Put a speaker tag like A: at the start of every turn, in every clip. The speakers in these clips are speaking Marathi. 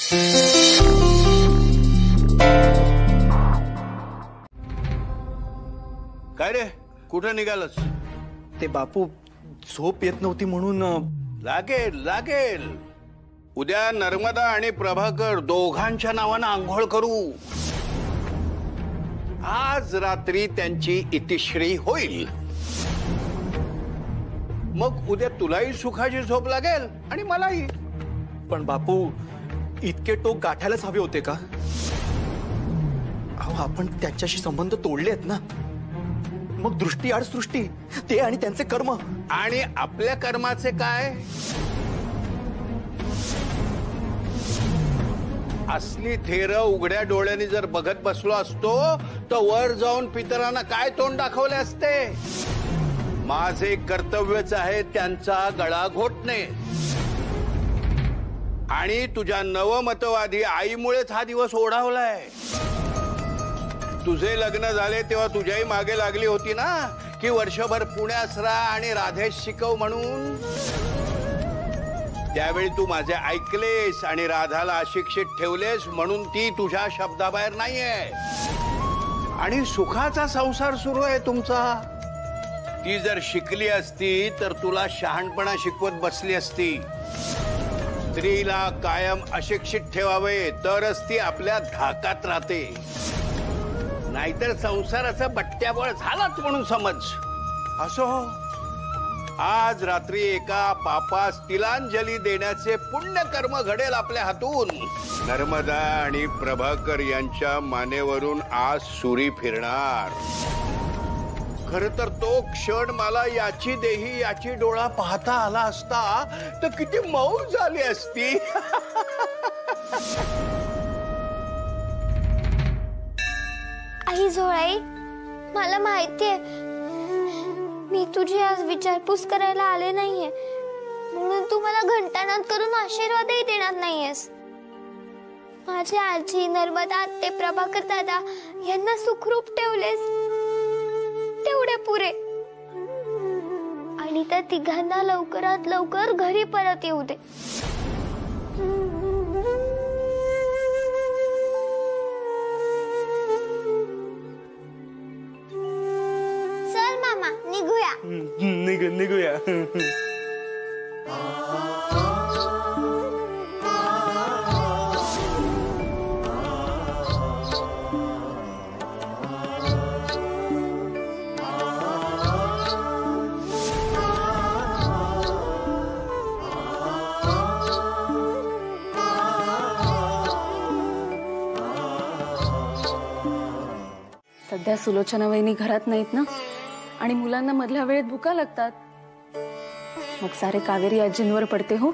A: काय रे, कुठं निघालस?
B: ते बापू झोप येत नव्हती म्हणून.
A: लागेल लागेल, उद्या नर्मदा आणि प्रभाकर दोघांच्या नावानं आंघोळ करू. आज रात्री त्यांची इतिश्री होईल. मग उद्या तुलाही सुखाची झोप लागेल आणि मलाही.
B: पण बापू, इतके टोक गाठायलाच हवे होते का? अहो, आपण त्यांच्याशी संबंध तोडले आहेत ना. मग दृष्टी आड सृष्टी, ते आणि त्यांचे कर्म.
A: आणि आपल्या कर्माचे काय? असली थेर उघड्या डोळ्यांनी जर बघत बसलो असतो तर वर जाऊन पितरांना काय तोंड दाखवले असते. माझे कर्तव्यच आहे त्यांचा गळा घोटणे. आणि तुझ्या नवमतवादी आईमुळेच हा दिवस ओढावलाय. तुझे लग्न झाले तेव्हा तुझ्याही मागे लागली होती ना की वर्षभर पुण्यास राहा आणि राधेश शिकव म्हणून. त्यावेळी तू माझे ऐकलेस आणि राधाला अशिक्षित ठेवलेस म्हणून ती तुझ्या शब्दाबाहेर नाहीये. आणि सुखाचा संसार सुरू आहे तुमचा. ती जर शिकली असती तर तुला शहाणपणा शिकवत बसली असती. स्त्रीला कायम अशिक्षित ठेवावे तरच ती आपल्या धाकात राहते. नाहीतर संसाराचा बट्ट्याबळ झालाच म्हणून समज. असो, आज रात्री एका पापास तिलांजली देण्याचे पुण्य कर्म घडेल आपल्या हातून. नर्मदा आणि प्रभाकर यांच्या मानेवरून आज सुरी फिरणार. खर तर तो क्षण मला याची देही याची डोळा पाहता आला असता तर किती मौज झाली असती.
C: आई झोळाई, मला माहितीये मी तुझी आज विचारपूस करायला आले नाहीये म्हणून तू मला घंटानाद करून आशीर्वादही देणार नाहीयेस. माझी आजी, नर्मदा आत्ते, प्रभाकर दादा यांना सुखरूप ठेवलेस तेवढे पुरे. आणि त्या तिघांना लवकरात लवकर घरी परत येऊ दे. चल मामा, निघूया.
B: निघूया.
D: सध्या सुलोचना वहिनी घरात नाहीत ना आणि मुलांना मधल्या वेळेत भुका लागतात. मग सारे कावेरी आजींवर पडते हो,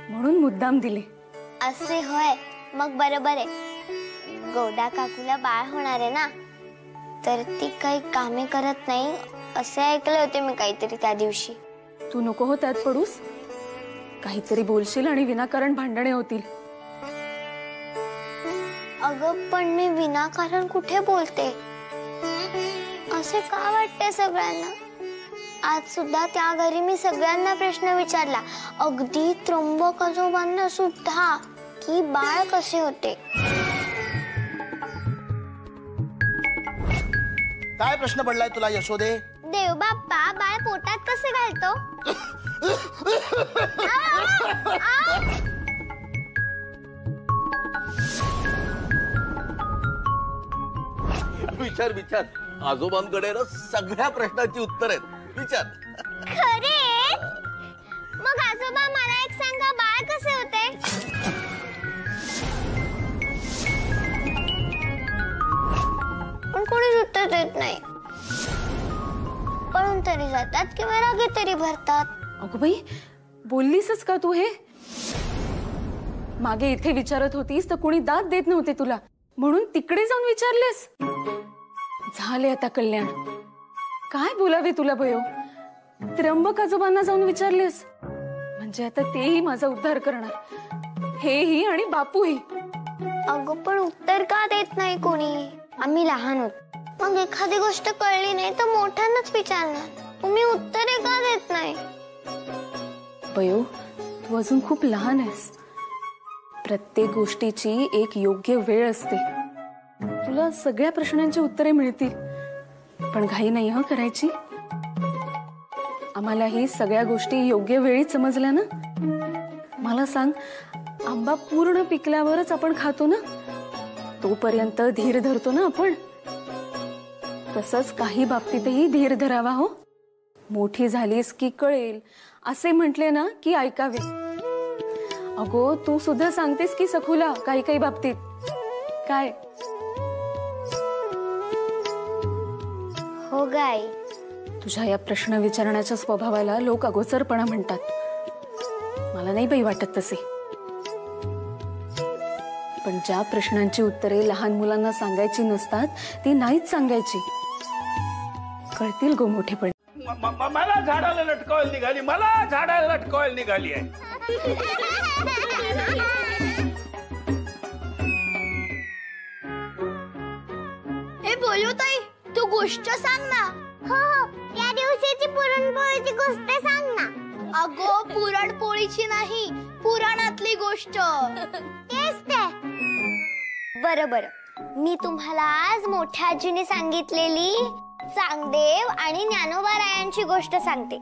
D: म्हणून मुद्दाम दिले.
C: असे होय, मग बरोबर आहे. गोदा काकूला बाळ होणार आहे ना, तर ती काही कामे करत नाही असे ऐकले होते मी काहीतरी त्या दिवशी.
D: तू नको हो त्यात पडूस. काहीतरी बोलशील आणि विनाकारण भांडणे होतील.
C: अगं पण मी विनाकारण कुठे बोलते? असे का वाटते सगळ्यांना? आज सुद्धा त्या घरी मी सगळ्यांना प्रश्न विचारला, अगदी त्र्यंबक आजोबांना सुद्धा, की बाळ कसे होते.
E: काय प्रश्न पडलाय तुला यशोदे?
C: देव बाप्पा बाळ पोटात कसे घालतो?
E: विचार विचार, आजोबांकडे ना सगळ्या प्रश्नांची उत्तर आहेत. विचार.
C: खरे? मग आजोबा मला एक सांगा, बाळ कसे होते? पण कोणी उत्तर देत नाही. पळून तरी जातात किंवा रागे तरी भरतात.
D: अगं बाई, बोललीसच का तू हे? मागे इथे विचारत होतीस तर कोणी दाद देत नव्हते तुला, म्हणून तिकडे जाऊन विचारलेस. झाले आता कल्याण. काय बोलावे तुला भयो? त्र्यंबक आजोबांना जाऊन विचारलेस म्हणजे आता तेही माझा उद्धार करणार, हेही आणि बापूही.
C: अगं पण उत्तर का देत नाही कोणी? आम्ही लहान होत, मग एखादी गोष्ट कळली नाही तर मोठ्यांनाच विचारणार. तुम्ही उत्तरे का देत नाही?
D: भयो, तू अजून खूप लहान आहेस. प्रत्येक गोष्टीची एक योग्य वेळ असते. तुला सगळ्या प्रश्नांची उत्तरे मिळतील, पण घाई नाही हं करायची. आम्हालाही सगळ्या गोष्टी योग्य वेळीच समजल्या ना. मला सांग, आंबा पूर्ण पिकल्यावरच आपण खातो ना, तोपर्यंत धीर धरतो ना आपण. तसंच काही बाबतीतही धीर धरावा हो. मोठी झालीस की कळेल असे म्हटले ना की ऐकावे. अगो तू सुद्धा सांगतेस की सखूला काही काही बाबतीत. काय
C: हो गाई.
D: तुझ्या या प्रश्न विचारण्याच्या स्वभावाला लोक अगोचरपणा म्हणतात. मला नाही बाई वाटत तसे. पण ज्या प्रश्नांची उत्तरे लहान मुलांना सांगायची नसतात ती नाहीच सांगायची. कळतील गो मोठेपणी.
A: मला झाडाला लटकावायला निघाली, मला झाडाला लटकावायला निघाली आहे.
C: हे बोलू ताई, तू गोष्ट सांग ना. हो हो, त्या दिवशीची पुरणपोळीची गोष्ट सांग ना. अगो पुरणपोळीची नाही, पुराणातली गोष्ट. तेच ते. बरं बरं, मी तुम्हाला आज मोठ्या आजीने सांगितलेली चांगदेव आणि ज्ञानोबारायांची गोष्ट सांगते.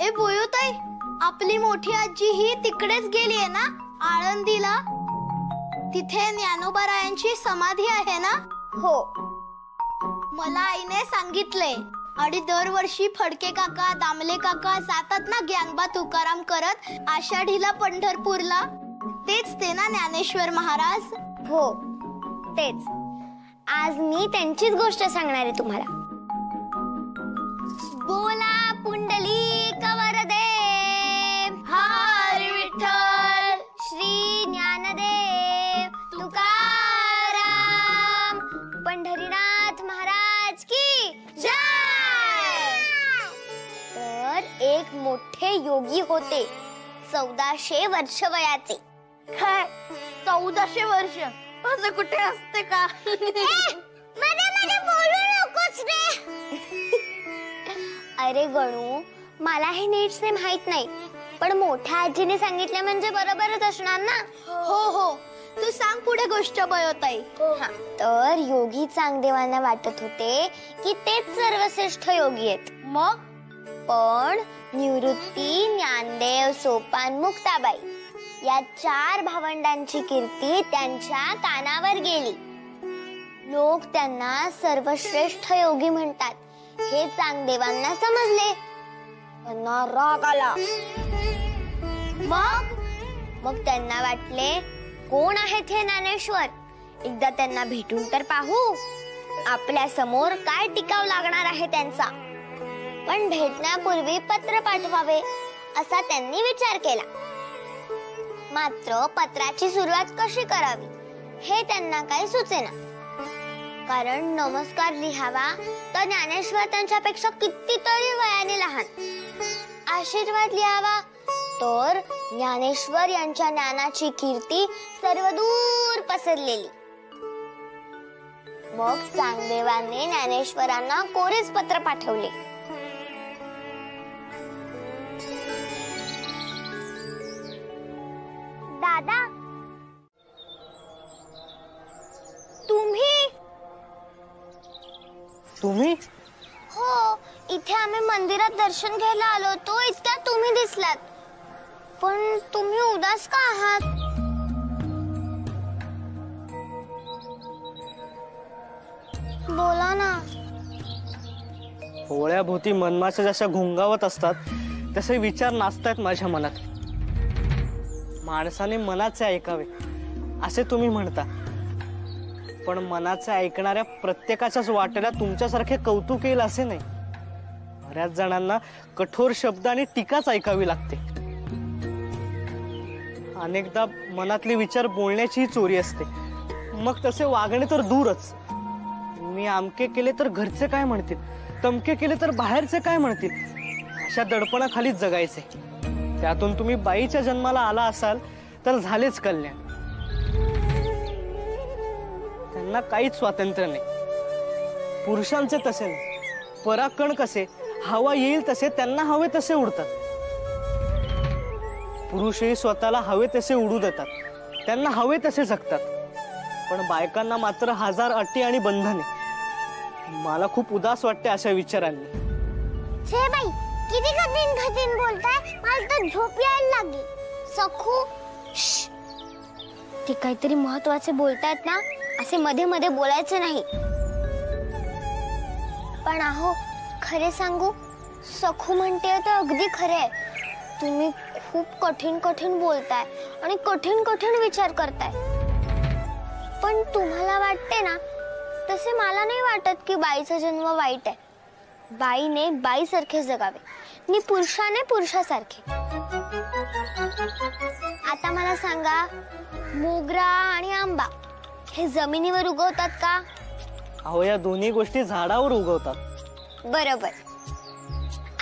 C: ए बोलू ताई, आपली मोठी आजी ही तिकडेच गेली आहे ना, आळंदीला. तिथे ज्ञानोबारायांची समाधी आहे ना. हो, मला आईने सांगितले. आणि दरवर्षी फडके काका, दामले काका जातात ना ज्ञानबा तुकाराम करत आषाढीला पंढरपूरला. तेच ते ना ज्ञानेश्वर महाराज. हो तेच. आज मी त्यांचीच गोष्ट सांगणार आहे तुम्हाला. बोला पुंडलिक वरदे हरी विठ्ठल श्री ज्ञानदेव तुकाराम पंढरीनाथ महाराज की जय. तर एक मोठे योगी होते, 1400 वर्ष वयाचे. काय 1400 वर्ष असं कुठे असते का? मध्ये बोलू नकोस रे. अरे गणू, मला हे नीटसे माहित नाही, पण मोठ्या आजीने सांगितले म्हणजे बरोबरच असणार ना. हो हो, तू सांग पुढे गोष्ट बयोताई. तर योगी चांगदेवांना वाटत होते की तेच सर्वश्रेष्ठ योगी आहेत. मग पण निवृत्ती, ज्ञानदेव, सोपान, मुक्ताबाई या 4 भावंडांची कीर्ती त्यांच्या कानावर गेली. लोक त्यांना सर्वश्रेष्ठ योगी म्हणतात हे चांगदेवांना समजले. त्यांना राग आला. मग त्यांना वाटले कोण आहेत हे ज्ञानेश्वर, एकदा त्यांना भेटून तर पाहू. आपल्या समोर काय टिकाव लागणार आहे त्यांचा. पण भेटण्यापूर्वी पत्र पाठवावे असा त्यांनी विचार केला. मात्र पत्राची सुरुवात कशी करावी हे त्यांना काही सुचेना. कारण नमस्कार लिहावा तर ज्ञानेश्वर त्यांच्यापेक्षा कितीतरी वयाने लहान. आशीर्वाद लिहावा तर ज्ञानेश्वर यांच्या ज्ञानाची कीर्ती सर्वदूर पसरलेली. मग चांगदेवांनी ज्ञानेश्वरांना कोरेच पत्र पाठवले. दादा,
F: तुम्ही?
C: हो, इथे आम्ही मंदिरात दर्शन घ्यायला आलो होतो, इतक्यात तुम्ही दिसलात. पण तुम्ही उदास का आहात? बोला ना.
F: पोळ्याभोवती मनमाशा जशा घोंगावत असतात तसे विचार नाचतायत माझ्या मनात. माणसाने मनाचे ऐकावे असे तुम्ही म्हणता, पण मनाचे ऐकणाऱ्या प्रत्येकाच्याच वाटेला तुमच्यासारखे कौतुक येईल असे नाही. बऱ्याच जणांना कठोर शब्द आणि टीकाच ऐकावी लागते. अनेकदा मनातले विचार बोलण्याची चोरी असते. मग तसे वागणे तर दूरच. मी आमके केले तर घरचे काय म्हणतील, तमके केले तर बाहेरचे काय म्हणतील, अशा दडपणाखालीच जगायचे. त्यातून तुम्ही बाईच्या जन्माला आला असाल तर झालेच कल्याण. त्यांना काहीच स्वातंत्र्य नाही. पुरुषांचे तसे नाही. पराकण कसे हवा येईल तसे त्यांना हवे तसे उडतात. पुरुषही स्वतःला हवे तसे उडू देतात, त्यांना हवे तसे जगतात, पण बायकांना मात्र हजार अटी आणि बंधने. मला खूप उदास वाटते अशा विचारांनी.
C: छे बाई, किती कठीण कठीण बोलताय, मला तर झोप यायला लागली. सखू, ते काहीतरी महत्वाचे बोलतायत ना, असे मध्ये मध्ये बोलायचे नाही. पण अहो, खरे सांगू, सखू म्हणते तर अगदी खरे आहे. तुम्ही खूप कठीण कठीण बोलताय आणि कठीण कठीण विचार करताय. पण तुम्हाला वाटते ना, तसे मला नाही वाटत की बाईचा जन्म वाईट आहे. बाईने बाईसारखे जगावे आणि पुरुषाने पुरुषासारखे. आता मला सांगा, मोगरा आणि आंबा हे जमिनीवर उगवतात का?
F: अहो, या दोन्ही गोष्टी झाडावर उगवतात.
C: बरोबर.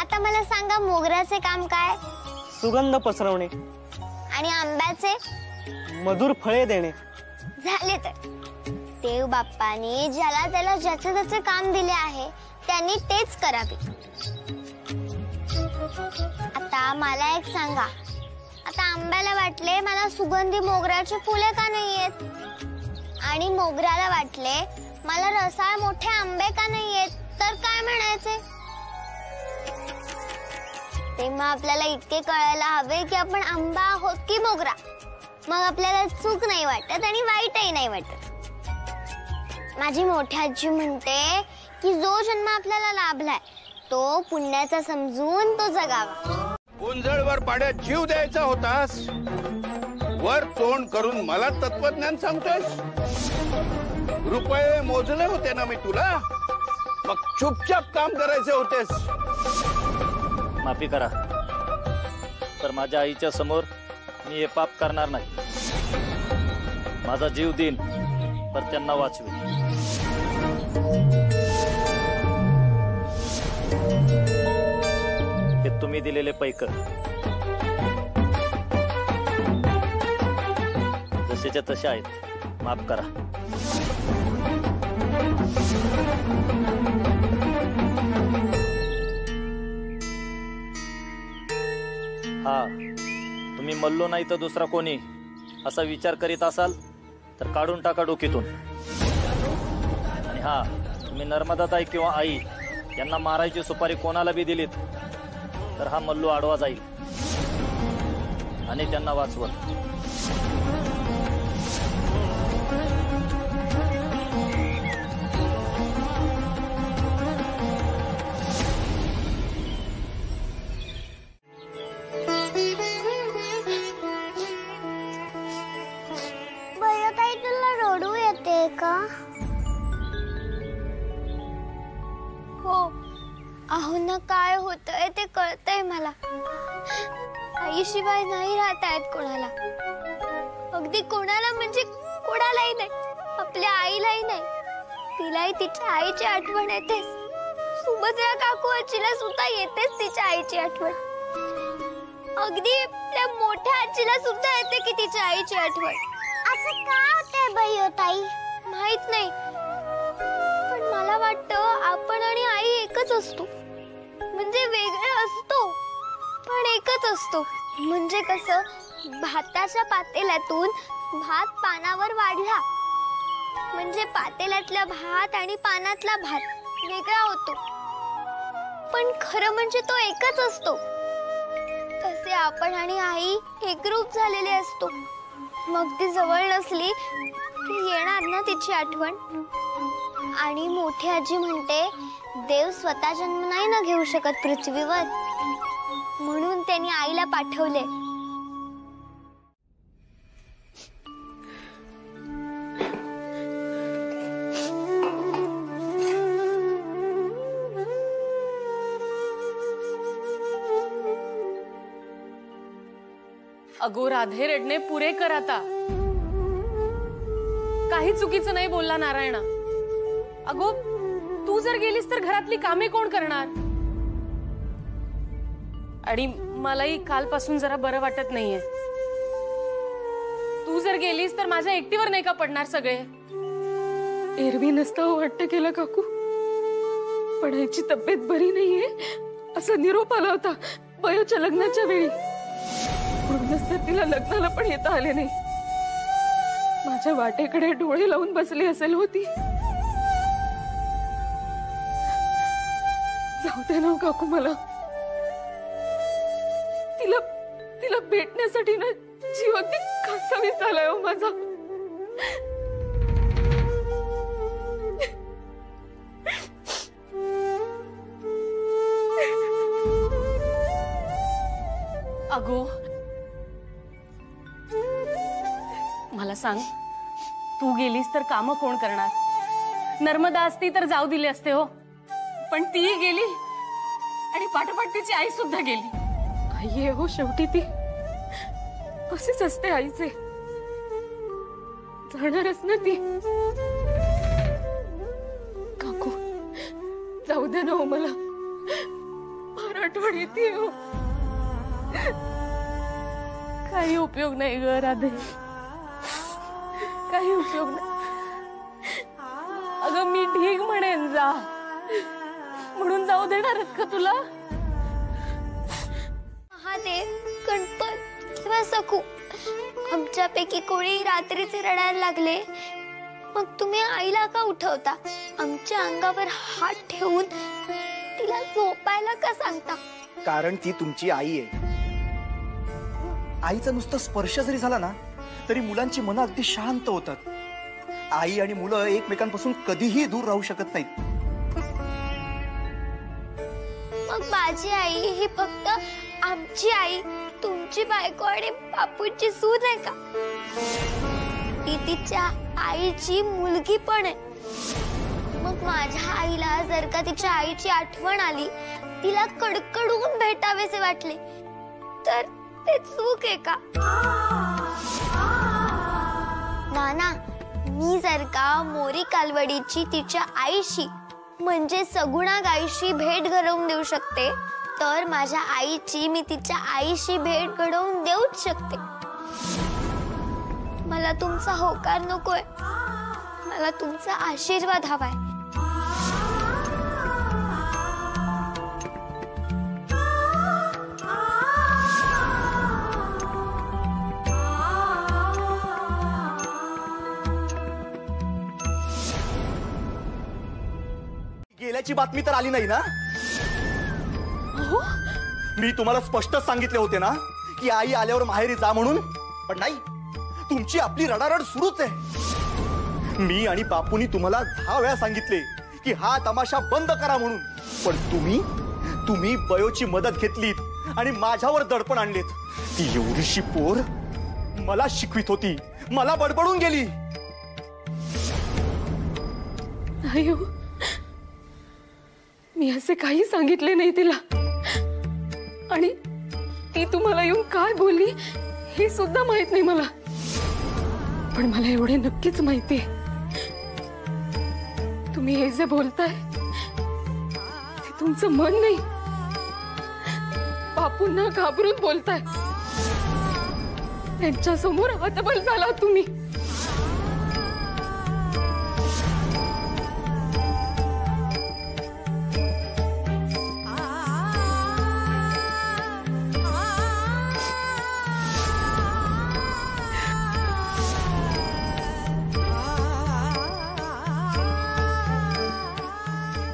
C: आता मला सांगा, मोगऱ्याचे काम काय?
F: सुगंध पसरवणे.
C: आणि आंब्याचे?
F: मधुर फळे देणे.
C: झाले तर. देव बाप्पाने ज्याला त्याला ज्याचे त्याचे काम दिले आहे, त्यांनी तेच करावे. आता मला एक सांगा, आता आंब्याला वाटले मला सुगंधी मोगऱ्याचे फुले का नाही येत, आणि मोगऱ्याला वाटले मला रसाळ मोठे आंबे का नाही येत, तर काय म्हणायचे? तेव्हा आपल्याला इतके कळायला हवे की आपण आंबा आहोत की मोगरा. मग आपल्याला चूक नाही वाटत आणि वाईटही नाही वाटत. माझी मोठी आजी म्हणते की जो जन्म आपल्याला लाभलाय तो पुण्याचा समजून तो जगावा.
A: गुंजळवर पाड्यात जीव द्यायचा होतास, वर तोंड करून मला तत्वज्ञान सांगतोस. रुपये मोजले होते ना मी तुला, मग चुपचाप काम करायचे होतेस.
G: माफी करा, तर माझ्या आईच्या समोर मी हे पाप करणार नाही. माझा जीव देईन, तर त्यांना वाचवेन. हे तुम्ही दिलेले पैकर जसेच्या तसे आहेत, माफ करा. हा, तुम्ही मल्लो नाही तर दुसरा कोणी असा विचार करीत असाल तर काढून टाका डोकीतून. आणि हा, तुम्ही नर्मदाताई किंवा आई यांना मारायची सुपारी कोणाला बी दिलीत तर हा मल्लू आडवा जाईल आणि त्यांना वाचवल.
C: अहो ना, काय होतंय ते कळतंय मला. आईशिवाय नाही राहता येत कोणाला. अगदी कोणाला म्हणजे कोणालाही नाही, आपल्या आईलाही नाही. तिलाही तिच्या आईची आठवण येतेच. सुभद्रा काकू आजीला सुद्धा येतेच तिच्या आईची आठवण. अगदी आपल्या मोठ्या आजीला सुद्धा येते की तिच्या आईची आठवण. असं का होतंय बाई ताई? माहित नाही, पण मला वाटतं आपण आणि आई एकच असतो. म्हणजे वेगळे असतो पण एकच असतो. म्हणजे कसं, भाताच्या पातेल्यातून भात पानावर वाढला म्हणजे पातेल्यातला भात आणि पानातला भात वेगळा होतो, पण खरं म्हणजे तो एकच असतो. तसे आपण आणि आई एकरूप झालेले असतो. मग ती जवळ नसली की येणार ना तिची आठवण. आणि मोठी आजी म्हणते, देव स्वतः जन्म नाही ना घेऊ शकत पृथ्वीवर, म्हणून त्यांनी आईला पाठवले.
D: अगो राधे, रडणे पुरे कर आता. काही चुकीचं नाही बोलला नारायणा. अगो, तू जर गेलीस तर घरातली कामे कोण करणार? आणि मलाही कालपासून जरा बरं वाटत नाहीये. तू जर गेलीस तर माझ्या एकटीवर नाही का पडणार सगळे? एरवी नसतं वाटतं केलं काकू, पण आईची तब्येत बरी नाहीये असा निरोप आला होता बयोच्या लग्नाच्या वेळी. म्हणूनच तर तिला लग्नाला पण येता आले नाही. माझ्या वाटेकडे डोळे लावून बसली असेल होती. जाऊ दे ना काकू, मला तिला भेटण्यासाठी ना जीव अगदी कसावी झालाय हो माझा. अगो मला सांग, तू गेलीस तर काम कोण करणार? नर्मदा असती तर जाऊ दिले असते हो, पण ती गेली आणि पाठोपाठ तिची आई सुद्धा गेली. आई आहे हो शेवटी ती, असेच असते आईचे. जाणारच ना ती. काकू जाऊ दे ना हो, मला फार आठवण येते हो. काही उपयोग नाही ग राधे, काही उपयोग नाही. अगं मी ठीक म्हणेन जा, म्हणून जाऊ देणार का तुला?
C: महादेव, गणपत किंवा सखू आमच्यापैकी कोणी रात्रीचे रडायला लागले, मग तुम्ही आईला का उठवता? आमच्या अंगावर हात ठेवून तिला झोपायला का सांगता?
B: कारण ती तुमची आई आहे. आईचा नुसता स्पर्श जरी झाला ना तरी मुलांची मनं अगदी शांत होतात. आई आणि मुलं एकमेकांपासून कधीही दूर राहू शकत नाहीत.
C: मग माझी आई ही फक्त आमची आई, तुमची बायको आणि बापूची सून आहे का? ती तिच्या आईची मुलगी पण आहे. मग माझ्या आईला जर का तिच्या आईची आठवण आली, तिला कडकडून भेटावेसे वाटले, तर ते चूक आहे का? नाना, मी जर का मोरी कालवडीची तिच्या आईशी म्हणजे सगुणा गाईशी भेट घडवून देऊ शकते, तर माझ्या आईची मी तिच्या आईशी भेट घडवून देऊच शकते. मला तुमचा होकार नकोय, मला तुमचा आशीर्वाद हवाय.
B: गेल्याची बातमी तर आली नाही ना? मी तुम्हाला स्पष्ट सांगितले होते ना की आई आल्यावर माहेरी जा म्हणून, पण नाही, तुमची आपली रडारड सुरूच आहे. मी आणि बापूंनी तुम्हाला 10 वेळा सांगितले की हा तमाशा बंद करा म्हणून, पण तुम्ही बयोची मदत घेतलीत आणि माझ्यावर दडपण आणलेत. ती एवढीशी पोर मला शिकवित होती, मला बडबडून गेली.
D: नाही हो, मी असे काही सांगितले नाही तिला. आणि ती तुम्हाला येऊन काय बोलली हे सुद्धा माहित नाही मला. पण मला एवढे नक्कीच माहितीये, तुम्ही हे जे बोलताय ते तुमचं मन नाही, बापूंना घाबरून बोलताय. त्यांच्या समोर हतबल झाला तुम्ही.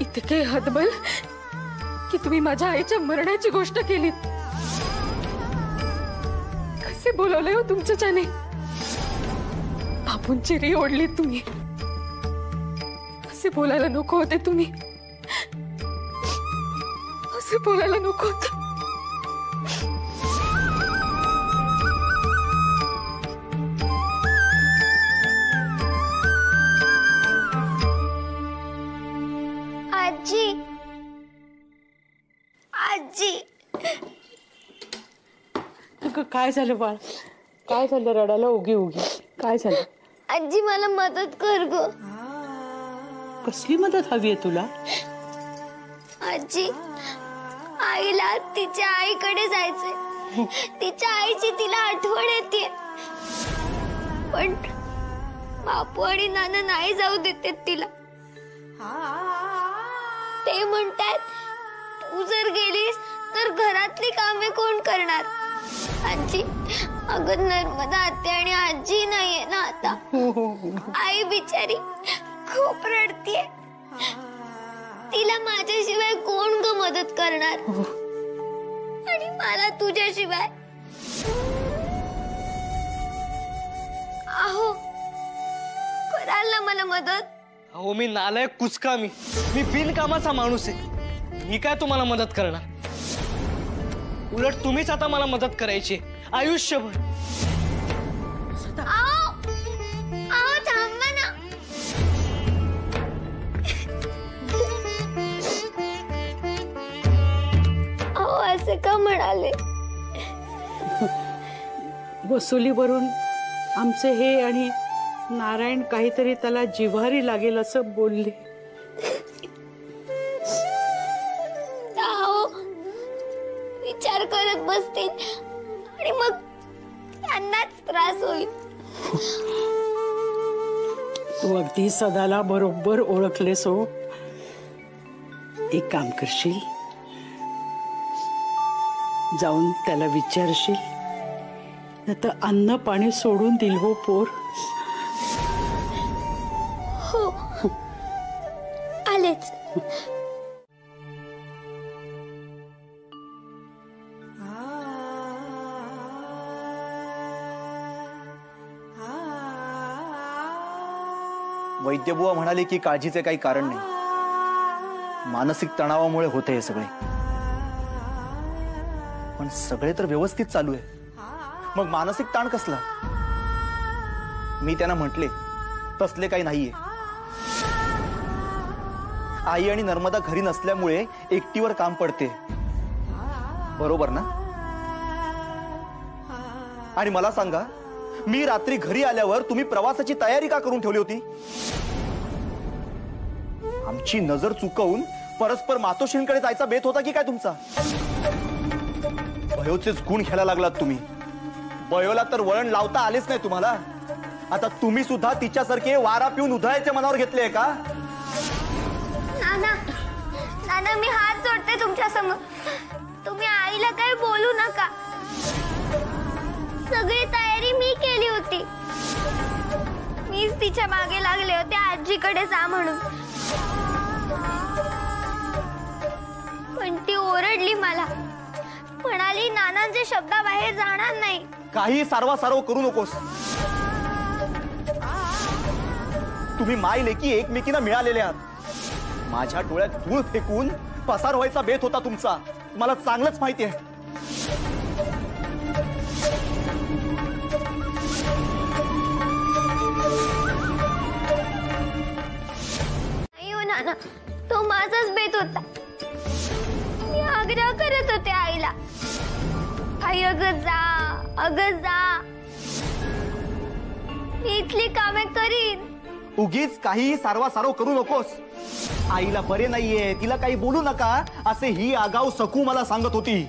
D: इतके हतबल की तुम्ही माझ्या आईच्या मरणाची गोष्ट केलीत. कसे बोलवले हो तुमच्याच्याने? बापूंची री ओढली तुम्ही. असे बोलायला नको होते तुम्ही, असे बोलायला नको होते.
C: आजी, आजी,
F: काय झालं बाळ? काय झालं रडायला उगी उगी? काय झालं?
C: आजी मला मदत कर ग.
F: कसली मदत हवी आहे तुला?
C: आजी, आईला तिच्या आईकडे जायचंय. तिच्या आईची तिला आठवण येते, पण बापू आणि नाना नाही जाऊ देतात तिला. ते म्हणतात तू जर गेलीस तर घरातली कामे कोण करणार? आजी, अगं नर्मदा आत्या आणि आजी नाहीये ना आता. आई बिचारी खूप रडतीये. तिला माझ्याशिवाय कोण ग मदत करणार? आणि मला तुझ्याशिवाय. अहो कराल ना मला मदत?
F: अहो मी नालायक कुचका, मी बिनकामाचा माणूस आहे. मी काय तुम्हाला मदत करणार? उलट तुम्हीच आता मला मदत करायची आयुष्यभर.
C: आओ आओ थांबा ना. आओ असे का म्हणाले?
H: वसुलीवरून आमचे हे आणि नारायण काहीतरी त्याला जिव्हारी लागेल असं बोलले.
C: आओ विचार करत बसतील आणि मग त्यांनाच त्रास होईल.
H: तू अगदी सदाला बरोबर ओळखलेस हो. एक काम करशील, जाऊन त्याला विचारशील, नाही तर अन्न पाणी सोडून दिल हो पोर.
C: हो आलेच.
B: वैद्यबुवा म्हणाले की काळजीचे काही कारण नाही, मानसिक तणावामुळे होते हे सगळे. पण सगळे तर व्यवस्थित चालू आहे, मग मानसिक ताण कसला? मी त्यांना म्हटले तसले काही नाहीये. आई आणि नर्मदा घरी नसल्यामुळे एकटीवर काम पडते, बरोबर ना? आणि मला सांगा, मी रात्री घरी आल्यावर तुम्ही प्रवासाची तयारी का करून ठेवली होती? आमची नजर चुकवून परस्पर मातोश्रींकडे जायचा बेत होता की काय तुमचा? बयोचेच गुण घ्यायला लागलात तुम्ही. बयोला तर वळण लावता आलेच नाही तुम्हाला. आता तुम्ही सुद्धा तिच्यासारखे वारा पिऊन उधळायचे मनावर घेतले का?
C: नाना नाना मी हात जोडते तुमच्या समोर. तुम्ही आईला काही बोलू नका. सगळी तयारी मी केली होती. मीच तिच्या मागे लागले होते आजीकडे जा म्हणून. पण ती ओरडली मला, म्हणाली नानांच्या शब्दाबाहेर जाणार नाही.
B: काही सारवासारव करू नकोस. तुम्ही माय लेकी एकमेकींना मिळालेले आहात. माझ्या डोळ्यात धूळ फेकून पसार व्हायचा बेत होता तुमचा, मला चांगलंच माहिती आहे.
C: नाही हो नाना, तो माझाच बेत होता. मी आग्रह करत होते आईला, आई अगं जा, मी इथली कामे करीन.
B: उगीच काही सारवासारव करू नकोस. आईला बरे नाहीये, तिला काही बोलू नका असे ही आगाऊ सकू मला सांगत होती.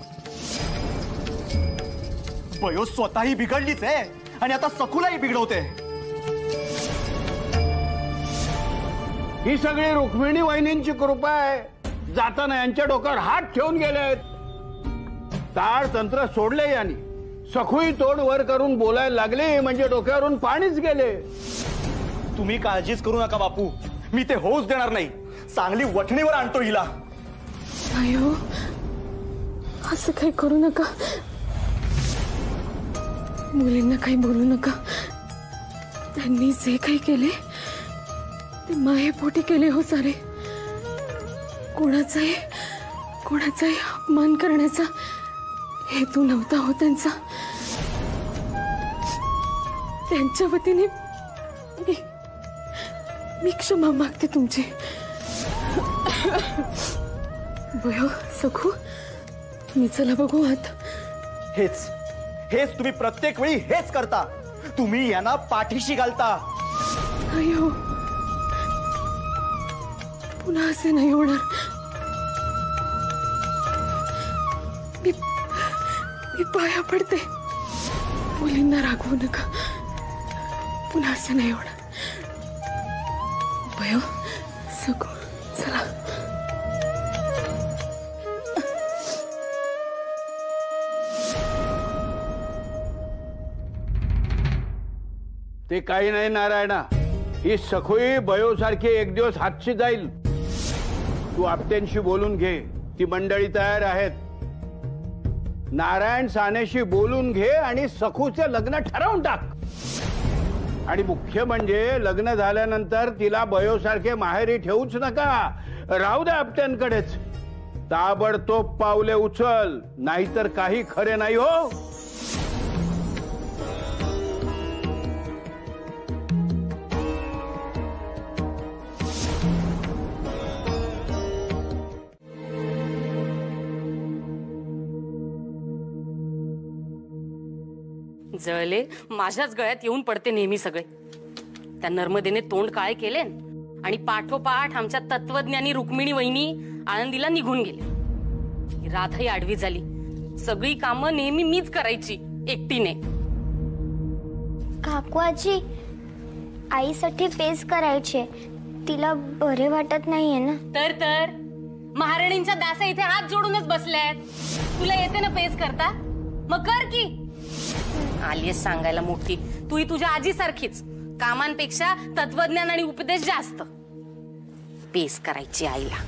B: बयो स्वतःही बिघडलीच आहे आणि आता सकूलाही बिघडवते.
A: ही सगळी रुक्मिणी वहिनींची कृपा आहे. जाताना यांच्या डोक्यावर हात ठेवून गेलेत. ताळ तंत्र सोडले यांनी. सखूही तोंड वर करून बोलायला लागले म्हणजे डोक्यावरून पाणीच गेले.
B: तुम्ही काळजीच करू नका बापू, मी ते होऊच देणार नाही. चांगली वठणीवर आणतो हिला.
D: अयो असं काही करू नका. मुलींना काही बोलू नका. त्यांनी जे काही केले ते मायेपोटी केले हो सारे. कोणाचाही अपमान करण्याचा हेतू नव्हता हो त्यांचा. त्यांच्या वतीने मी क्षमा मागते तुमची. बयो सखू, मी चला बघू आत.
B: हेच तुम्ही प्रत्येक वेळी हेच करता. तुम्ही यांना पाठीशी घालता.
D: अयो पुन्हा असे नाही होणार. मी पाया पडते. मुलींना रागवू नका. पुन्हा असे नाही होणार. बयो सगू चला.
A: ते काही नाही नारायणा, ही सखोई बयोसारखी एक दिवस हातची जाईल. तू आपट्यांशी बोलून घे, ती मंडळी तयार आहेत. नारायण सानेशी बोलून घे आणि सखूचे लग्न ठरवून टाक. आणि मुख्य म्हणजे लग्न झाल्यानंतर तिला बयोसारखे माहेरी ठेवूच नका, राहू दे आपट्यांकडेच. ताबडतोब पावले उचल, नाहीतर काही खरे नाही हो.
I: जळले माझ्याच गळ्यात येऊन पडते नेहमी सगळे. त्या नर्मदेने तोंड काळे केले आणि पाठोपाठ आमच्या तत्वज्ञानी रुक्मिणी वहिनी आनंदीला निघून गेले. राधाही आडवी झाली. सगळी कामं नेहमी मीच करायची एकटीने.
C: काकू आजी, आईसाठी पेज करायचे, तिला बरे वाटत नाहीये ना.
I: तर महाराणींच्या दासा इथे हात जोडूनच बसल्यात. तुला येते ना पेज करता, मग कर की. आलीस सांगायला मोठी. तूही तुझ्या आजी सारखीच, कामांपेक्षा तत्वज्ञान आणि उपदेश जास्त. पेस करायची आईला.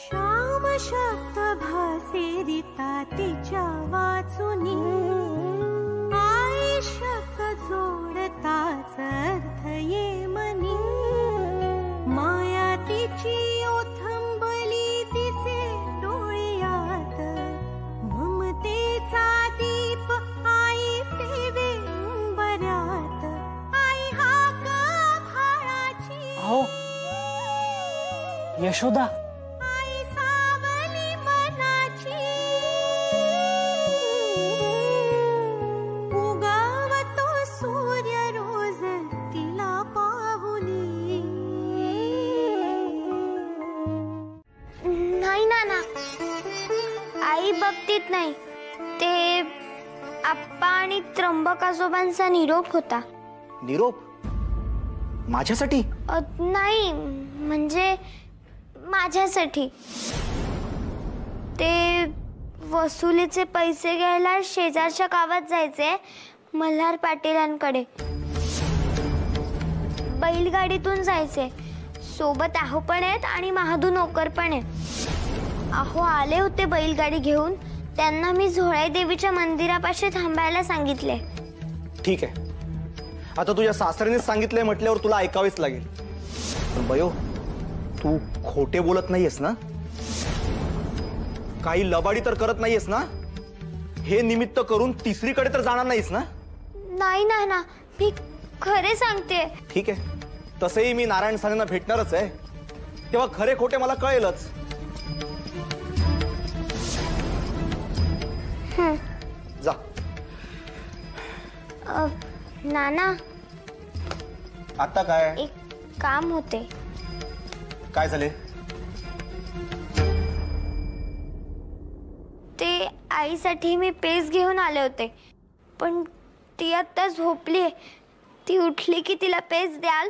J: श्याम शब्द भासेरिता तिच्या वाचुनी, आई शब्द जोडताच अर्थ ये मनी. माया तिची ओथंबली दिसे डोळ्यात, ममतेचा दीप आई तेवे उंबऱ्यात. आई हाक भाळाची,
F: अहो यशोदा,
J: आई सावली मनाची. उगावतो सूर्य रोज तिला पाहुनी.
C: नाही नाना, आई बाबतीत नाही. ते आप्पा आणि त्र्यंबक आजोबांचा निरोप होता.
B: निरोप? माझ्यासाठी?
C: नाही, म्हणजे माझ्यासाठी. ते वसुलीचे पैसे घ्यायला शेजारच्या गावात जायचे मल्हार पाटीलांकडे. बैलगाडीतून जायचे. सोबत आहो पण आहेत आणि महादू नोकर पण आहेत. आहो आले होते बैलगाडी घेऊन. त्यांना मी झोळाई देवीच्या मंदिरापाशी थांबायला सांगितले.
B: ठीक आहे, आता तुझ्या सासऱ्याने सांगितलंय म्हटल्यावर तुला ऐकावेच लागेल. पण बयो, तू खोटे बोलत नाहीयेस ना? काही लबाडी तर करत नाहीयेस ना? हे निमित्त करून तिसरीकडे तर जाणार नाहीस ना?
C: नाही नाना, मी खरे सांगते.
B: ठीक आहे, तसेही मी नारायण सानेंना भेटणारच आहे, तेव्हा खरे खोटे मला कळेलच. जा.
C: नाना,
B: आता काय?
C: एक काम होते.
B: काय झाले?
C: ते आईसाठी मी पेज घेऊन आले होते, पण ती आता झोपली. ती उठली की तिला पेज द्याल?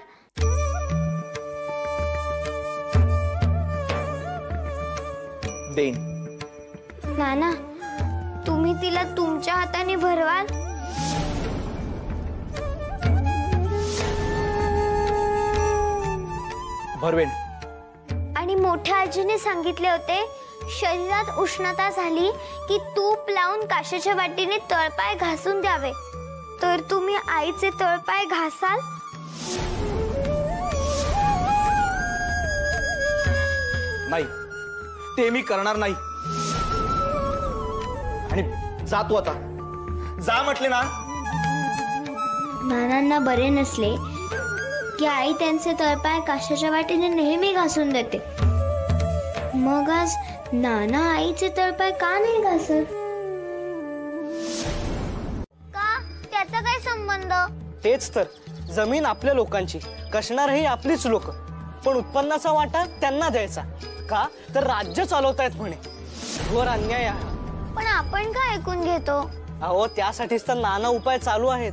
B: देईन.
C: नाना, तुम्ही तिला तुमच्या हाताने भरवाल?
B: भरवेन.
C: आणि मोठ्या आजीने सांगितले होते, शरीरात उष्णता झाली की तूप लावून काशेच्या वाटीने तळपाय घासून द्यावे. तर तुम्ही आईचे तळपाय घासाल?
B: नाही, ते मी करणार नाही. आणि जा तू आता. जा म्हटले ना.
C: नानांना बरे नसले की आई त्यांचे तळपाय काशाच्या वाटीने नेहमी घासून देते. मग आज नाना आईचे तळपाय का नाही घासत? का? त्याचा काय संबंध?
F: तेच तर, जमीन आपल्या लोकांची, कष्णारही आपलीच लोक, पण उत्पन्नाचा वाटा त्यांना द्यायचा. का? तर राज्य चालवतायत म्हणे. घोर अन्याय आहे.
C: पण आपण का ऐकून घेतो?
F: अहो, त्यासाठीच तर नाना उपाय चालू आहेत.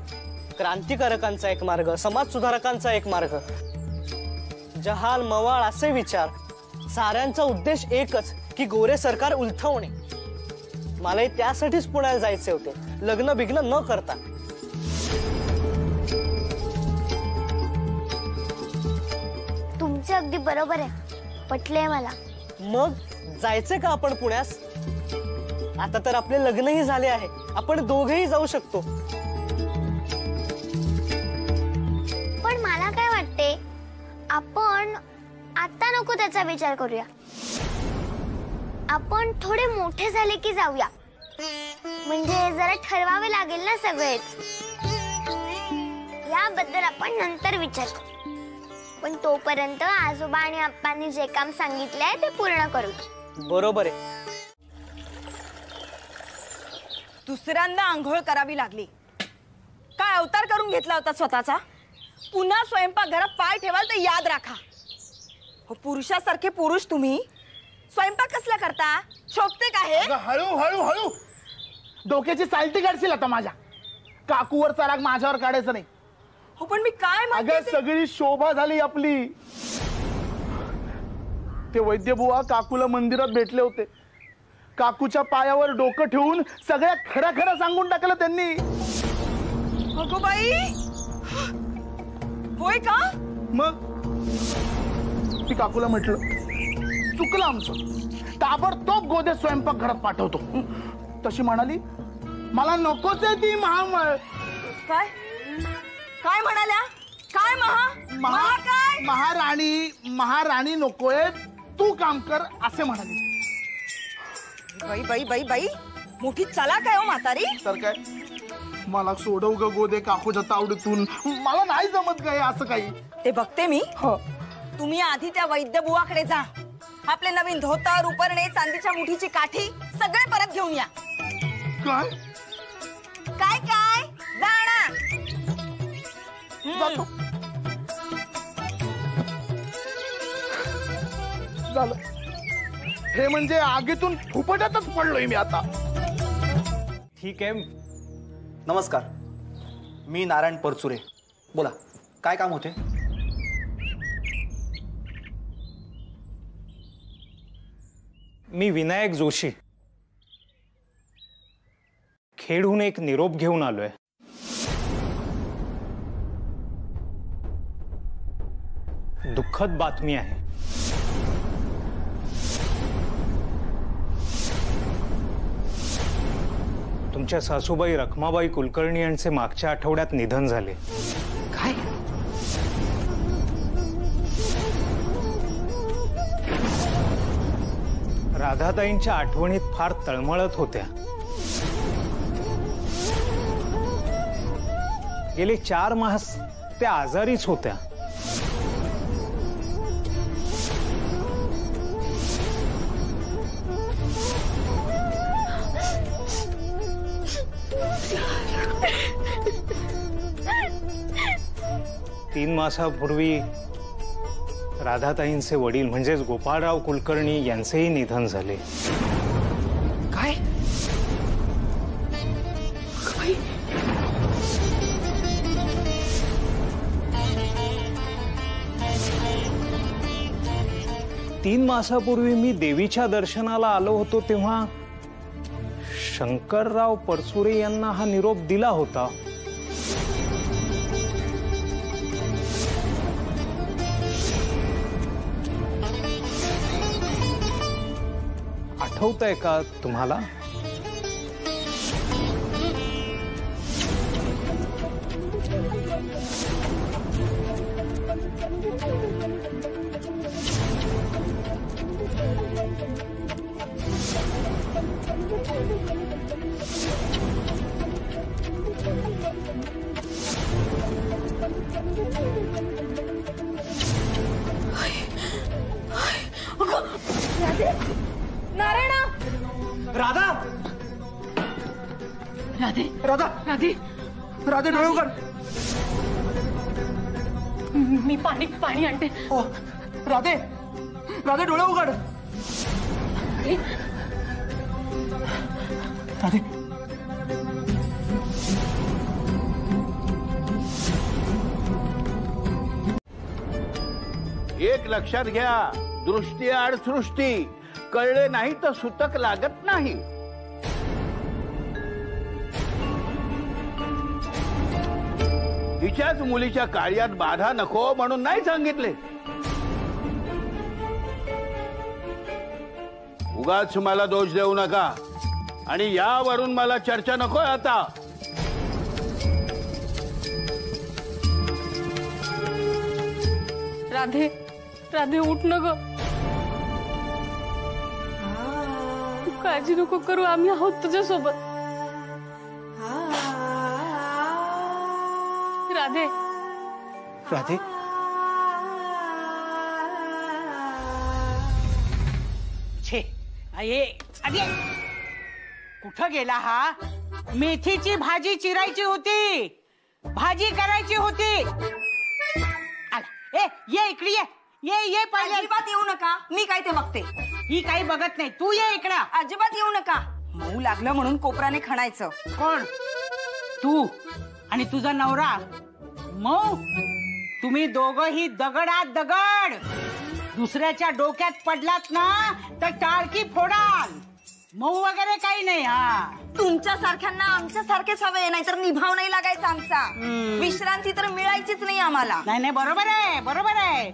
F: क्रांतिकारकांचा एक मार्ग, समाज सुधारकांचा एक मार्ग. जहाल मवाळ असे विचार, साऱ्यांचा उद्देश एकच की गोरे सरकार उलथवणे. मलाही त्यासाठीच पुण्याला जायचे होते, लग्न बिग्न न करता.
C: तुमचं अगदी बरोबर आहे, पटलंय मला.
F: मग जायचे का आपण पुण्यास? आता तर आपले लग्नही झाले आहे, आपण दोघेही जाऊ शकतो.
C: पण मला काय वाटते, आपण आता नको त्याचा विचार करूया. आपण थोडे मोठे झाले की जाऊया. म्हणजे जरा ठरवावे लागेल ना सगळेच. याबद्दल आपण नंतर विचार करू. पण तोपर्यंत आजोबा आणि आप्पांनी जे काम सांगितलंय ते पूर्ण करू.
F: बरोबर आहे.
K: दुसऱ्यांदा आंघोळ करावी लागली. काय अवतार करून घेतला होता स्वतःचा? पुन्हा स्वयंपाकघरात पाय ठेवाल तर याद राखा. हो, पुरुषासारखे पुरुष तुम्ही स्वयंपाक कसला करता? शोभते का हे?
L: हळू हळू हळू डोक्याची चालती काढशील आता माझ्या. काकूवरचा राग माझ्यावर काढायचा नाही.
K: हो पण मी काय म्हणते
L: अगं सगळी शोभा झाली आपली. ते वैद्यबुवा काकूला मंदिरात भेटले होते. काकूच्या पायावर डोकं ठेवून सगळ्या खरं खरं सांगून टाकलं त्यांनी.
K: अगो बाई, होय का?
L: मग ती काकूला म्हटलं चुकलं आमचं, ताबडतोब गोदे स्वयंपाक घरात पाठवतो. तशी म्हणाली मला नकोच आहे ती महामळ.
K: काय काय म्हणाल्या? काय
L: महाराणी नकोय, तू काम कर असे म्हणाली.
K: बाई बाई बाई बाई, मोठी चलाक आहे हो म्हातारी.
L: तर काय, मला सोडव ग गोदे काकूच्या तावडीतून. मला नाही जमत काय असं काही.
K: ते बघते मी. तुम्ही आधी त्या वैद्यबुवाकडे जा. आपले नवीन धोतर, उपरणे, चांदीच्या मुठीची काठी सगळे परत घेऊन या.
L: काय
K: काय काय जाणा.
L: जातो. झालं. हे म्हणजे आगीतून फुफट्यातच पडलोय मी आता.
B: ठीक आहे. नमस्कार, मी नारायण परचुरे. बोला, काय काम होते?
M: मी विनायक जोशी, खेडहून एक निरोप घेऊन आलोय. दुःखद बातमी आहे. तुमच्या सासूबाई रखमाबाई कुलकर्णी यांचे मागच्या आठवड्यात निधन झाले.
K: काय?
M: राधाताईंच्या आठवणीत फार तळमळत होत्या. गेले 4 मास त्या आजारीच होत्या. तीन मासापूर्वी राधाताईंचे वडील म्हणजेच गोपाळराव कुलकर्णी यांचेही निधन झाले.
K: काय?
M: 3 मासापूर्वी मी देवीच्या दर्शनाला आलो होतो तेव्हा शंकरराव परचुरे यांना हा निरोप दिला होता. आठवतंय का तुम्हाला?
K: नारायणा!
L: राधा!
K: राधे!
L: राधा!
K: राधे!
L: राधे डोळे उघड.
K: मी पाणी पाणी आणते.
L: ओ राधे! राधे डोळे उघड. राधे!
A: एक लक्षात घ्या, दृष्टी आड सृष्टी, कळले नाही तर सुतक लागत नाही. हिच्याच मुलीच्या कार्यात बाधा नको म्हणून नाही सांगितले. उगाच मला दोष देऊ नका आणि यावरून मला चर्चा नकोय आता.
D: राधे, राधे उठ न ग. काळजी नको करू, आम्ही आहोत तुझ्या सोबत. राधे,
F: राधे,
H: छे अये अरे कुठं गेला हा? मेथीची भाजी चिरायची होती, भाजी करायची होती. आला, ए ये इकडे ये, ये ये पहिले.
K: अजिबात येऊ नका, मी काय ते बघते.
H: ही काही बघत नाही, तू ये इकडं.
K: अजिबात येऊ नका. मऊ लागलं म्हणून कोपराने खणायचं.
H: कोण? तू आणि तुझा नवरा मऊ? तुम्ही दोघंही दगडात दगड. दुसऱ्याच्या डोक्यात पडलात ना तर टाळकी फोडाल. मऊ वगैरे काही नाही. हा,
K: तुमच्या सारख्यांना आमच्या सारखेच हवे, नाहीतर निभाव नाही लागायचा आमचा. विश्रांती तर मिळायचीच नाही आम्हाला.
H: नाही नाही, बरोबर आहे, बरोबर आहे.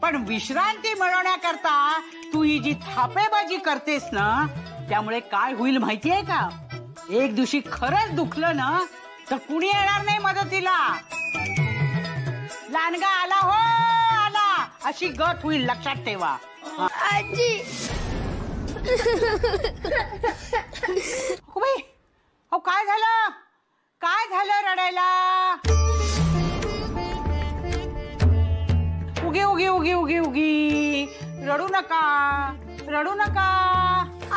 H: पण विश्रांती मिळवण्याकरता तू ही जी थापेबाजी करतेस ना, त्यामुळे काय होईल माहितीये का? एक दिवशी खरंच दुखलं ना तर कुणी येणार नाही मदतीला. लांडगा आला हो आला अशी गत होईल, लक्षात ठेवा.
C: आजी,
H: अहो काय झालं? काय झालं रडायला? उगी उगी उगी उगी उगी, रडू नका, रडू नका.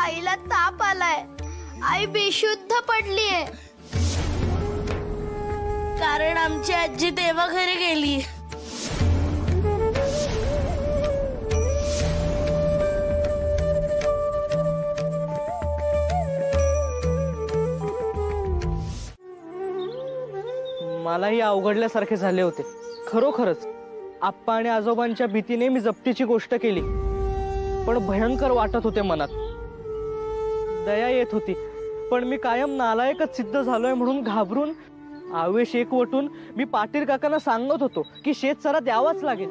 C: आईला ताप आलाय. आई बेशुद्ध पडलीये. कारण आमची आजी देवाघरी गेली.
F: मलाही अवघडल्यासारखे झाले होते खरोखरच. आप्पा आणि आजोबांच्या भीतीने मी जप्तीची गोष्ट केली, पण भयंकर वाटत होते मनात. दया येत होती, पण मी कायम नालायकच सिद्ध झालोय म्हणून घाबरून आवेश एकवटून मी पाटील काकांना सांगत होतो की शेतसारा द्यावाच लागेल.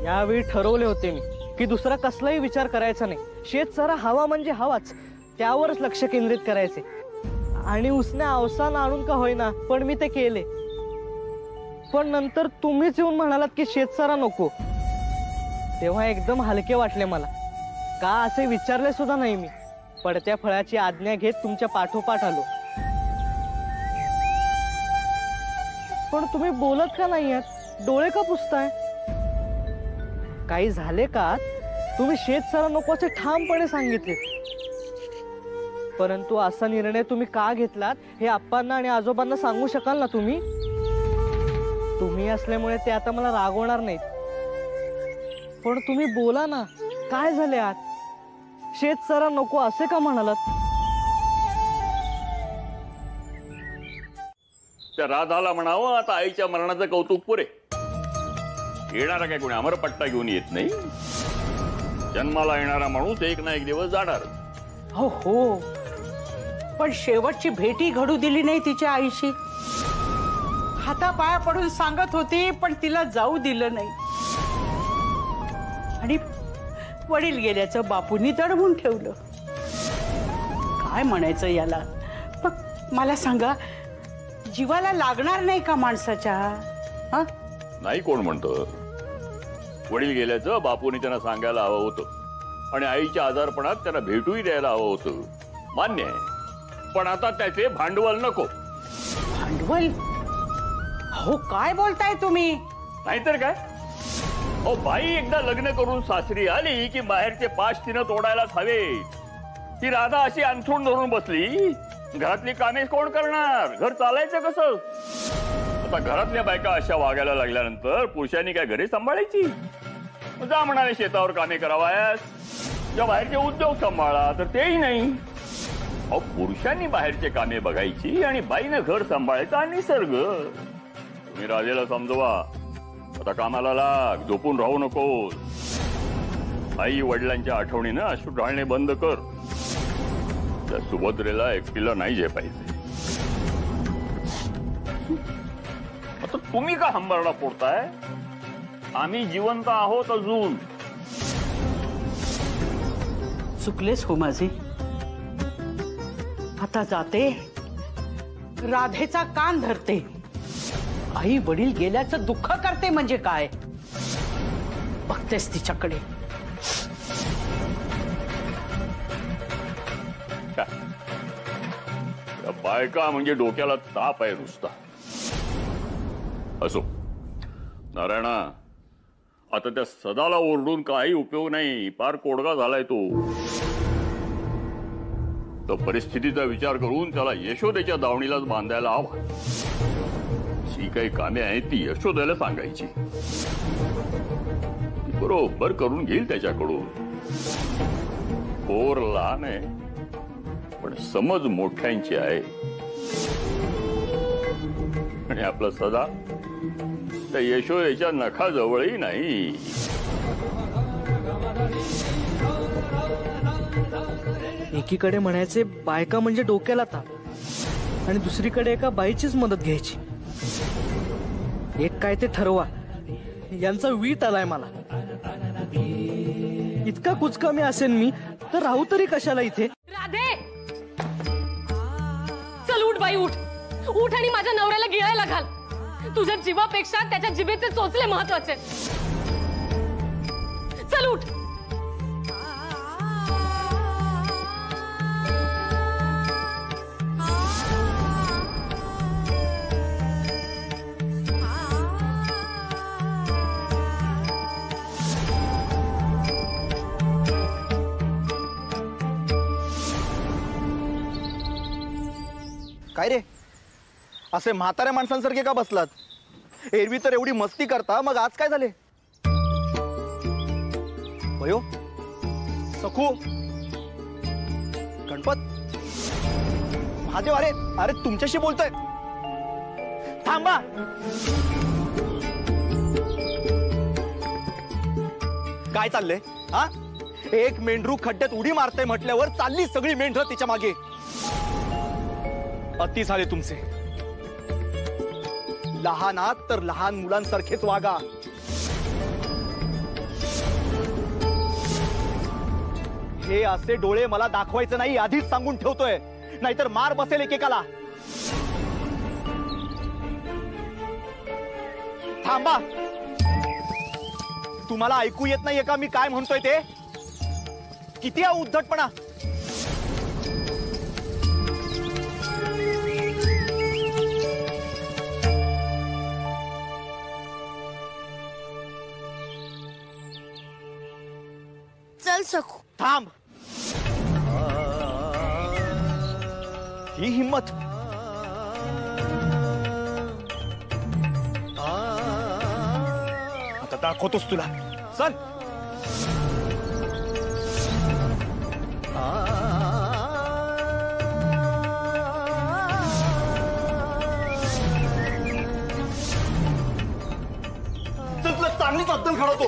F: यावेळी ठरवले होते मी की दुसरा कसलाही विचार करायचा नाही. शेतसारा हवा म्हणजे हवाच, त्यावरच लक्ष केंद्रित करायचे. आणि उसने अवसान आणून का होईना पण मी ते केले. पण नंतर तुम्हीच येऊन म्हणालात की शेतसारा नको, तेव्हा एकदम हलके वाटले मला. का असे विचारले सुद्धा नाही मी. पडत्या फळाची आज्ञा घेत तुमच्या पाठोपाठ आलो. पण तुम्ही बोलत का नाही आहात? डोळे का पुसताय? काही झाले का? तुम्ही शेतसारा नको असे ठामपणे सांगितले, परंतु असा निर्णय तुम्ही का घेतलात हे आप्पांना आणि आजोबांना सांगू शकाल ना तुम्ही? तुम्ही असल्यामुळे ते आता मला रागवणार नाहीत. पण तुम्ही बोला ना, काय झाले आत? शेतसारा नको असे का म्हणालात?
N: त्या राधाला म्हणावं आता आईच्या मरणाचं कौतुक पुरे. येणारा काय कोणी अमरपट्टा घेऊन येत नाही. जन्माला येणारा माणूस एक ना एक दिवस जाणार.
H: हो हो, पण शेवटची भेटी घडू दिली नाही तिच्या आईशी. हातापाया पडून सांगत होती पण तिला जाऊ दिलं नाही. आणि वडील गेल्याचं बापूंनी दडवून ठेवलं. काय म्हणायचं याला? पण मला सांगा, जीवाला लागणार नाही का माणसाच्या? हा,
N: नाही कोण म्हणतं. वडील गेल्याचं बापूंनी त्यांना सांगायला हवं होतं आणि आईच्या आजारपणात त्यांना भेटूही द्यायला हवं होतं. मान्य आहे, पण आता त्याचे भांडवल नको.
H: भांडवल? हो काय बोलताय तुम्ही?
N: नाहीतर काय. ओ बाई एकदा लग्न करून सासरी आली की बाहेरचे पाच तिनं तोडायलाच हवे. ती राधा अशी अंथरूण धरून बसली, घरातली कामे कोण करणार? घर चालायचं कसं? आता घरातल्या बायका अशा वागायला लागल्यानंतर पुरुषांनी काय घरी सांभाळायची? जा म्हणाले शेतावर कामे करावायस, या बाहेरचे उद्योग सांभाळा, तर तेही नाही. अहो पुरुषांनी बाहेरचे कामे बघायची आणि बाईनं घर सांभाळायचं. आणि निसर्ग. तुम्ही राजेला समजवा, आता कामाला लाग, झोपून राहू नकोस. आई वडिलांच्या आठवणीनं अश्रू ढाळणे बंद कर. त्या सुभद्रेला एकटीला नाही झेपायचे. आता तुम्ही का हंबरडा फोडताय? आम्ही जिवंत आहोत अजून.
H: चुकलेस हो माझे. आता जाते, राधेचा कान धरते. आई वडील गेल्याचं दुःख करते म्हणजे काय? बघतेस तिच्याकडे.
N: बायका म्हणजे डोक्याला ताप आहे नुसता. असो नारायणा, आता त्या सदाला ओरडून काही उपयोग नाही. फार कोडगा झालाय तो. तो परिस्थितीचा विचार करून त्याला यशोदेच्या दावणीलाच बांधायला हवा. जी काही कामे आहेत ती यशोदेला सांगायची. बरोबर करून घेईल त्याच्याकडून. पोर लहान आहे पण समज मोठ्यांची आहे. आणि आपला सदा त्या यशोदेच्या नखाजवळही नाही.
F: एकीकडे म्हणायचे बायका म्हणजे डोक्याला ताप आणि दुसरीकडे एका बाईचीच मदत घ्यायची. एक काय ते ठरवा. यांचा वीट आलाय मला. इतका कुचकामी असेल मी तर राहू तरी कशाला इथे.
I: राधे, चल उठ बाई, उठ उठ आणि माझ्या नवऱ्याला गिळायला घाल. तुझ्या जीवापेक्षा त्याच्या जिभेचे चोचले महत्वाचे. चल उठ.
B: काय रे, असे म्हाताऱ्या माणसांसारखे का बसलात? एरवी तर एवढी मस्ती करता, मग आज काय झाले? भयो, सखू, गणपत, महादेव, अरे अरे तुमच्याशी बोलतोय. थांबा. काय चाललंय? हा, एक मेंढरू खड्ड्यात उडी मारते म्हटल्यावर चालली सगळी मेंढरं तिच्या मागे. अति झाले तुमचे. लहान आहात तर लहान मुलांसारखेच वागा. हे असे डोळे मला दाखवायचे नाही, आधीच सांगून ठेवतोय, नाहीतर मार बसेल एकेकाला. थांबा. तुम्हाला ऐकू येत नाहीये का मी काय म्हणतोय ते? किती हा उद्धटपणा.
C: चल सखू.
B: थांब. ही हिम्मत. आता दाखवतोस तुला. चल. तुला चांगलीच अद्दल घडवतो.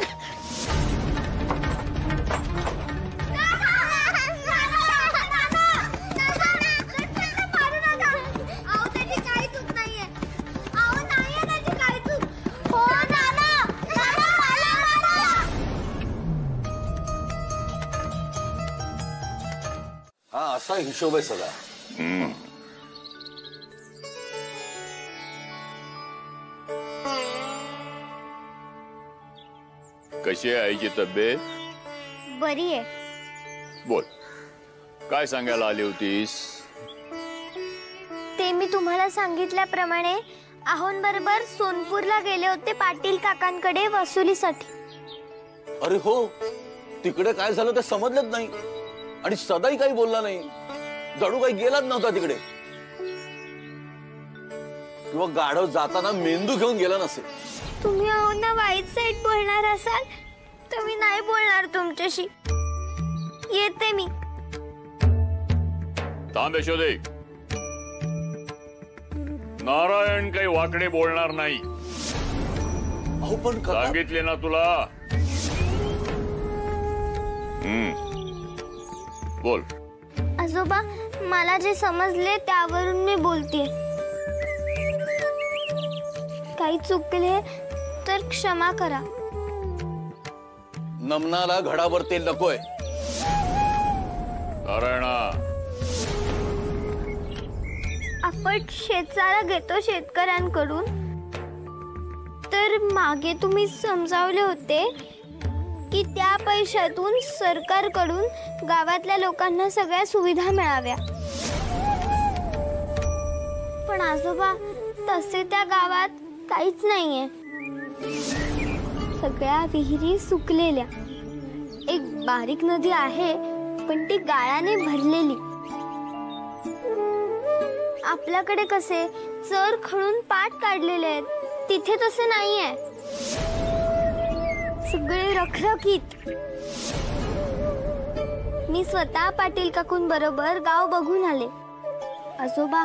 E: हा असा हिशोब आहे सगळा.
N: कशी आहे आईची तब्येत?
C: बरी आहे.
N: बोल, काय सांगायला आली होतीस?
C: ते मी तुम्हाला सांगितल्याप्रमाणे आहोंबरोबर सोनपूरला गेले होते पाटील काकांकडे वसुलीसाठी.
E: अरे हो, तिकडे काय झालं ते समजलंच नाही आणि सदाही काही बोलला नाही. जणू काही गेलाच नव्हता तिकडे. किंवा गाढव जाताना मेंदू घेऊन गेला नसेल.
C: तुम्ही आहोंना वाईट साईड बोलणार असाल तर मी नाही बोलणार तुमच्याशी. येते मी.
N: थांब यशोदे. नारायण काही वाकडे बोलणार नाही.
E: अहो पण
N: सांगितले ना तुला. बोल.
C: आजोबा, मला जे समजले त्यावरून मी बोलते. काही चुकले तर क्षमा करा.
E: नमनाला घडावर तेल नकोय.
N: नारायणा,
C: आपण शेतसारा घेतो शेतकऱ्यांकडून, तर मागे तुम्ही समजावले होते की त्या पैशातून सरकारकडून गावातल्या लोकांना सगळ्या सुविधा मिळाव्या. पण आजोबा, तसे त्या गावात काहीच नाहीये. सगळ्या विहिरी सुकलेल्या. एक बारीक नदी आहे, पण ती गाळाने भरलेली. आपल्याकडे कसे चर खळून पाट काढलेले आहेत, तिथे तसे नाहीये. सगळे रखरखीत. मी स्वतः पाटील काकूंबरोबर गाव बघून आले. आजोबा,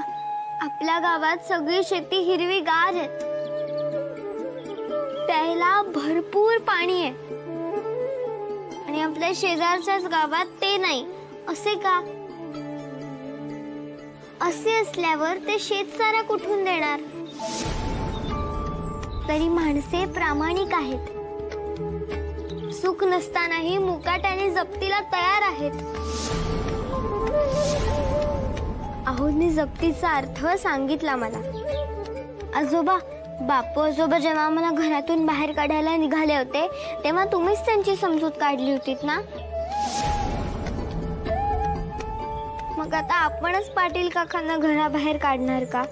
C: आपल्या गावात सगळी शेती हिरवीगार आहे. प्यायला भरपूर पाणी आहे. आणि आपल्या शेजारच्याच गावात ते नाही. असे का? असे असल्यावर ते शेतसारा कुठून देणार? तरी माणसे प्रामाणिक आहेत. सुख नसतानाही मुकाट्याने जप्तीला तयार आहेत. आहोंनी जप्तीचा अर्थ सांगितला मला. आजोबा, बापू आजोबा जेव्हा मला घरातून बाहेर काढायला निघाले होते, तेव्हा तुम्हीच त्यांची समजूत काढली होतीत ना? मग आता आपणच पाटील काकांना घराबाहेर काढणार का?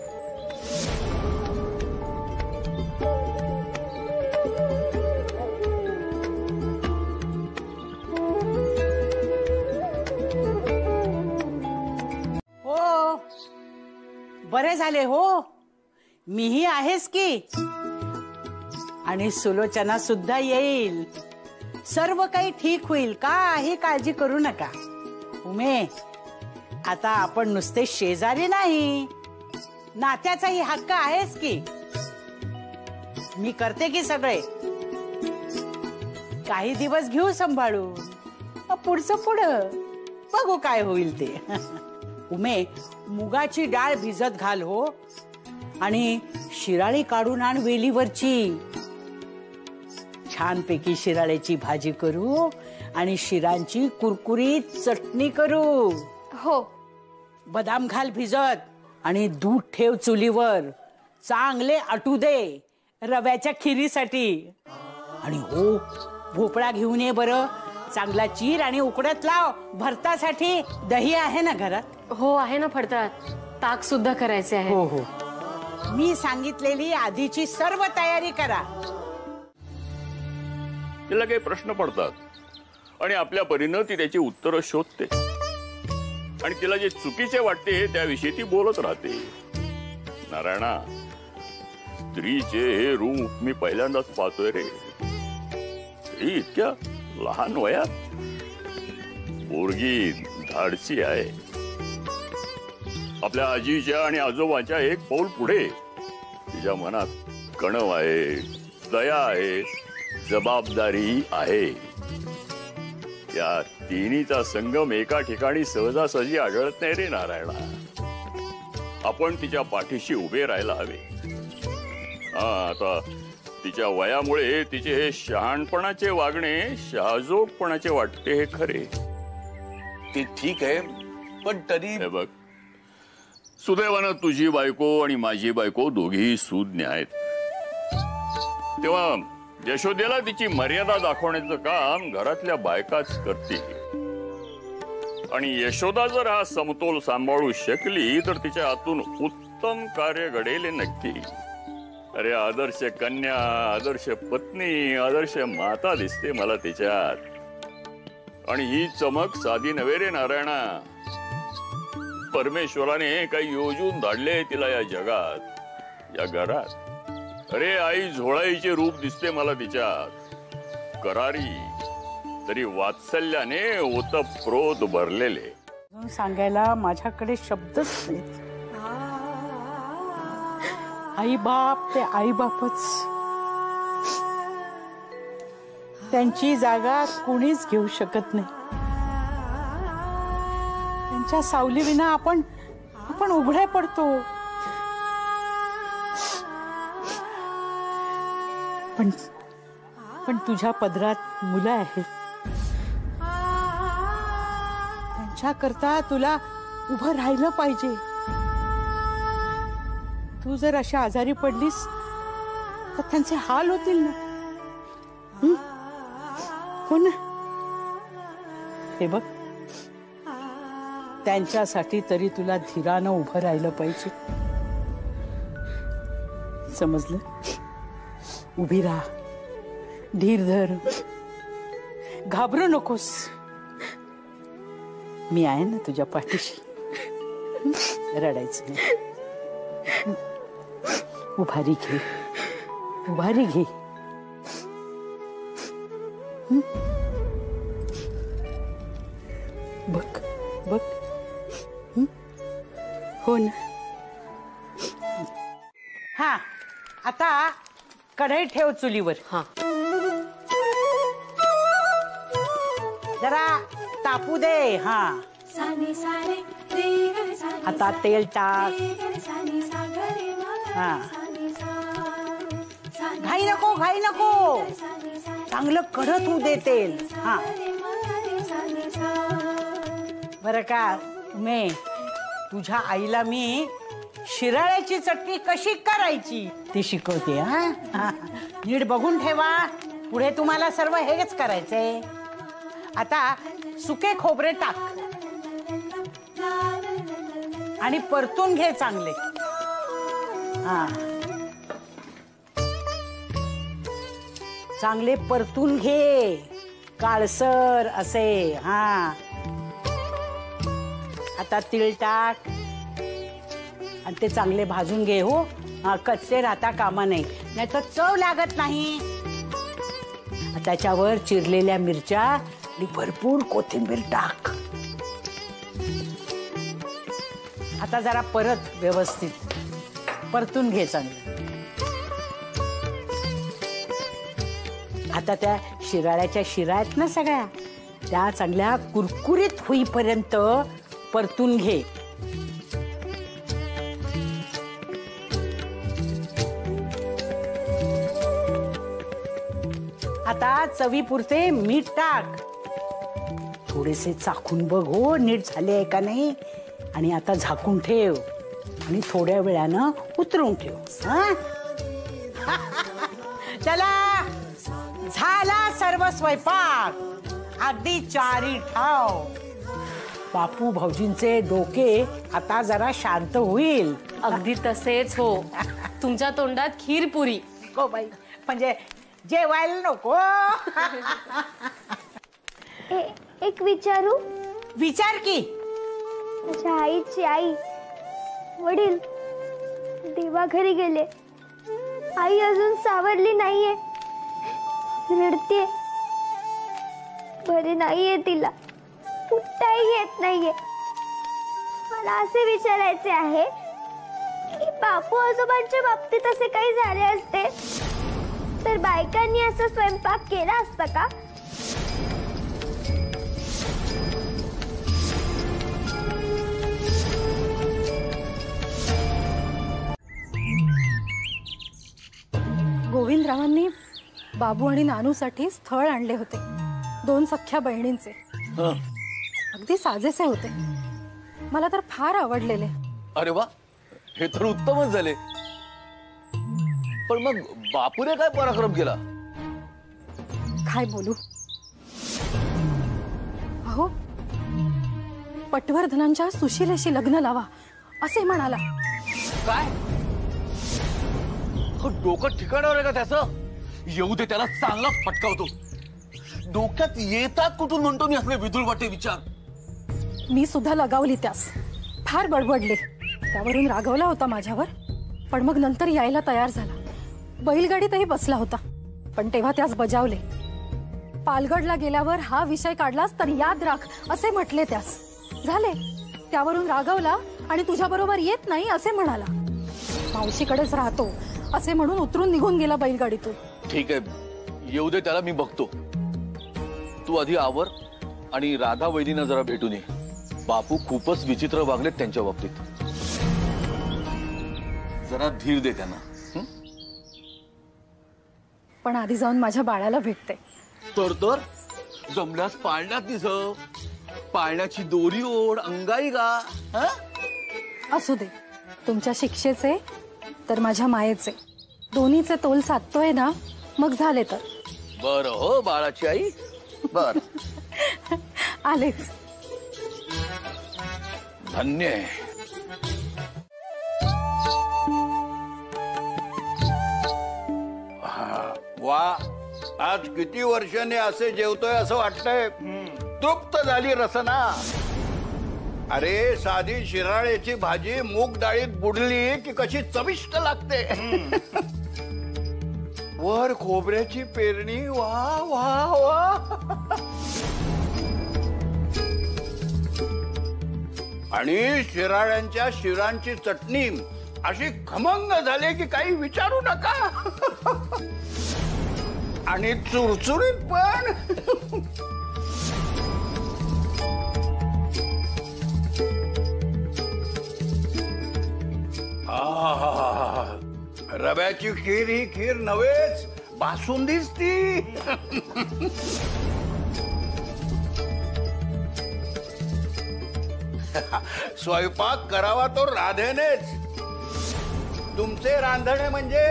H: हो, बरे झाले हो. मीही आहेस की, आणि सुलोचना सुद्धा येईल. सर्व काही ठीक होईल, काही काळजी करू नका. उमे, आता आपण नुसते शेजारी नाही, नात्याचाही हक्क आहेस की. मी करते की सगळे. काही दिवस घेऊ सांभाळून, पुढचं पुढं बघू काय होईल ते. उमे, मुगाची डाळ भिजत घाल हो, आणि शिराळी काढून आण वेलीवरची. छानपैकी शिराळ्याची भाजी करू आणि शिरांची कुरकुरीत चटणी करू.
I: हो.
H: बदाम घाल भिजत, आणि दूध ठेव चुलीवर. चांगले आटू दे रव्याच्या खिरीसाठी. आणि हो, भोपळा घेऊन ये बरं. चांगला चीर आणि उकडत लाव भरतासाठी. दही आहे ना घरात?
I: हो आहे ना फडतात. ताक सुद्धा करायचे आहे.
H: हो हो. मी सांगितलेली आधीची सर्व तयारी करा.
N: तिला काही प्रश्न पडतात आणि आपल्या परीनं ती त्याची उत्तरं शोधते. आणि तिला जे चुकीचे वाटते त्याविषयी ती बोलत राहते. नारायणा, स्त्रीचे हे रूप मी पहिल्यांदाच पाहतोय रे. ही इतक्या लहान वयात पोरगी धाडसी आहे. आपल्या आजीच्या आणि आजोबाच्या एक पाऊल पुढे. तिच्या मनात कणव आहे, दया आहे, जबाबदारी आहे. या तिन्हीचा संगम एका ठिकाणी सहजासहजी आढळत नाही रे नारायणा. आपण तिच्या पाठीशी उभे राहायला हवे. आता तिच्या वयामुळे तिचे हे शहाणपणाचे वागणे शहाजोगपणाचे वाटते हे खरे.
E: ते ठीक आहे, पण तरी
N: बघ, सुदैवानं तुझी बायको आणि माझी बायको दोघीही सुज्ञ आहेत. तेव्हा यशोदेला तिची मर्यादा दाखवण्याचं काम घरातल्या बायकाच करतील. आणि यशोदा जर हा समतोल सांभाळू शकली तर तिच्या हातून उत्तम कार्य घडेल नक्की. अरे, आदर्श कन्या, आदर्श पत्नी, आदर्श माता दिसते मला तिच्यात. आणि ही चमक साधी नव्हे रे नारायणा. परमेश्वराने काही योजून धाडले तिला या जगात, या घरात. अरे, आई झोळाईचे रूप दिसते मला तिच्यात. करारी तरी वात्सल्याने ओतप्रोत भरलेले.
H: सांगायला माझ्याकडे शब्दच नाहीत. आई बाप ते आई बापच. त्यांची जागा कुणीच घेऊ शकत नाही. त्यांच्या सावलीविना आपण उघड्या पडतो. पण तुझ्या पदरात मुलं आहेत. त्यांच्याकरता तुला उभं राहिलं पाहिजे. तू जर अशा आजारी पडलीस तर त्यांचे हाल होतील ना. हो ना. हे बघ, त्यांच्यासाठी तरी तुला धीरानं उभं राहिलं पाहिजे. समजलं? उभी राहा, धीर धर, घाबरू नकोस. मी आहे ना तुझ्या पाठीशी. रडायचं नाही. उभारी घे, उभारी घे. बघ बघ. हो ना. हा, आता कढई ठेव चुलीवर. हा, जरा तापू दे. हा, आता तेल टाक. हा, घाई नको, घाई नको. चांगलं कडक होऊ दे तेल. हा, बरं का मे, तुझ्या आईला मी शिराळ्याची चटणी कशी करायची ती शिकवते. हा, नीट बघून ठेवा. पुढे तुम्हाला सर्व हेच करायचंय. आता सुके खोबरे टाक आणि परतून घे चांगले. हा, चांगले परतून घे, काळसर असे. हा, आता तीळ टाक आणि ते चांगले भाजून घे. हो, कच्चे राहता कामा नये, नाहीतर चव लागत नाही. त्याच्यावर चिरलेल्या मिरच्या आणि भरपूर कोथिंबीर टाक. आता जरा परत व्यवस्थित परतून घे चांगलं. आता त्या शिराळ्याच्या शिरा आहेत ना सगळ्या, त्या चांगल्या कुरकुरीत होईपर्यंत परतून घे. आता चवीपुरते मीठ टाक. थोडेसे चाखून बघ हो नीट झाले आहे का नाही. आणि आता झाकून ठेव आणि थोड्या वेळानं उतरवून ठेव. चला, झाला सर्व स्वयंपाक. अगदी चारी ठाव. बापू भाऊजींचे डोके आता जरा शांत होईल.
I: अगदी तसेच हो. तुमच्या तोंडात खीर पुरी.
H: हो बाई, म्हणजे जेवायला नको.
C: एक विचारू?
H: विचार की.
C: माझ्या आईची आई वडील देवा घरी गेले. आई अजून सावरली नाहीये, रडते. बरे नाहीये तिला, उठताही येत नाहीये. मला असे विचारायचे आहे की बापू आजोबांच्या बाबतीत असे काही झाले असते तर बायकांनी असं स्वयंपाक केला असता का?
D: गोविंदरावांनी बाबू आणि नानूसाठी स्थळ आणले होते. 2 सख्ख्या बहिणींचे. अगदी साजेसे होते. मला तर फार आवडलेले.
E: अरे वा, हे तर उत्तमच झाले. पण मग बापूने काय पराक्रम केला?
D: काय बोलू अहो. पटवर्धनांच्या सुशीलेशी लग्न लावा असे म्हणाला.
E: काय? डोकं ठिकाणावर आहे का त्याचं? येऊ दे त्याला, चांगला फटकावतो. डोक्यात येतात कुठून म्हणतो मी असले विदुरवाटे विचार.
D: मी सुद्धा लगावली त्यास. फार बडबडले. त्यावरून रागवला होता माझ्यावर. पण मग नंतर यायला तयार झाला. बैलगाडीतही बसला होता. पण तेव्हा त्यास बजावले. पालगडला गेल्यावर हा विषय काढलास तर याद राख असे म्हटले त्यास. झाले. त्यावरून रागवला आणि तुझ्या बरोबर येत नाही असे म्हणाला. मावशीकडेच राहतो असे म्हणून उतरून निघून गेला बैलगाडीतून.
E: ठीक आहे, येऊ दे त्याला, मी बघतो. तू आधी आवर आणि राधा वहिनींना जरा भेटून ये. बापू खूपच विचित्र वागलेत त्यांच्या बाबतीत. जरा धीर दे त्यांना.
D: पण आधी जाऊन माझ्या बाळाला भेटते.
E: तर जमल्यास पाळण्यात निझव, पाळण्याची दोरी ओढ, अंगाई गा.
D: असू दे, तुमच्या शिक्षेचे तर माझ्या मायेचे दोन्हीचे तोल साधतोय ना, मग झाले तर.
E: बर हो बाळाची आई. बर
D: आलेच.
E: धन्य आहे.
A: वा, आज किती वर्षाने असे जेवतोय असं वाटतंय. तृप्त झाली रसना. अरे साधी शिराळ्याची भाजी मूग डाळीत बुडली की कशी चविष्ट लागते. वर खोबऱ्याची पेरणी. वा वा वा. आणि शिराळ्यांच्या शिरांची चटणी अशी खमंग झाली की काही विचारू नका. आणि चुरचुरीत पण. रव्याची खीर ही खीर नव्हेच, बासुंदीच ती. स्वयंपाक करावा तो राधेनेच. तुमचे रांधणे म्हणजे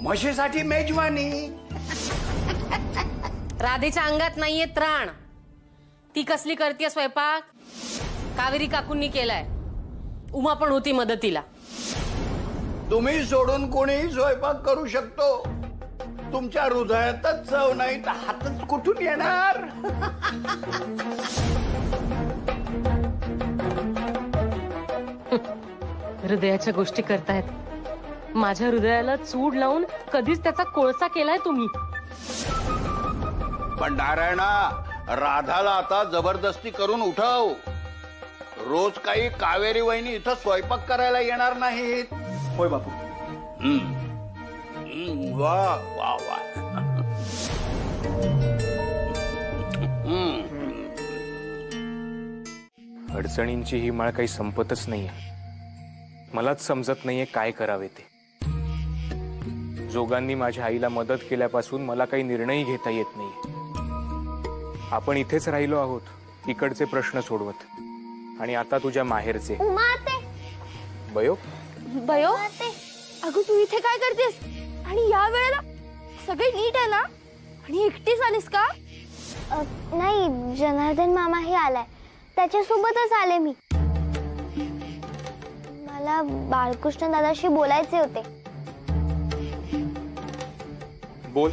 A: म्हशीसाठी मेजवानी.
I: राधेच्या अंगात नाहीये त्राण. ती कसली करते स्वयंपाक? कावेरी काकूंनी केलाय. उमा पण होती मदतीला.
A: तुम्ही सोडून कोणीही स्वयंपाक करू शकतो. तुमच्या हृदयातच चव नाही तर हातच कुठून येणार.
I: हृदयाच्या गोष्टी करतायत. माझ्या हृदयाला चूड लावून कधीच त्याचा कोळसा केलाय तुम्ही.
A: पण नारायणा, राधाला आता जबरदस्ती करून उठव. रोज काही कावेरी वहिनी इथं स्वयंपाक करायला येणार नाहीत.
B: होय बापू.
A: वा वा वा.
M: अडचणींची ही माळ काही संपतच नाहीये. मलाच समजत नाहीये काय करावे ते. जोगांनी माझ्या आईला मदत केल्यापासून मला काही निर्णय घेता येत नाही. आपण इथेच राहिलो आहोत, इकडचे प्रश्न सोडवत. आणि आता तुझ्या माहेरचे. बयो
C: बयो, अगं तू इथे काय करतेस? आणि या वेळेला सगळे नीट आहे ना? आणि एकटीच आलीस का? नाही, जनार्दन मामाही आलाय, त्याच्यासोबतच आले मी. मला बाळकृष्ण दादाशी बोलायचे होते.
M: बोल.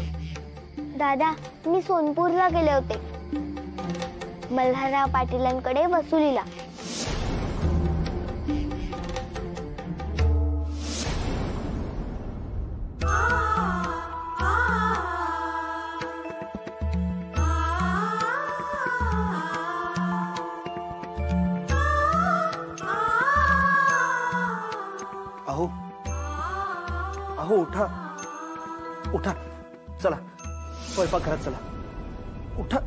C: दादा, मी सोनपूरला गेले होते, मल्हारराव पाटीलांकडे वसुलीला.
B: अहो अहो, उठा उठा, चला स्वयंपाकघरात चला. उठा.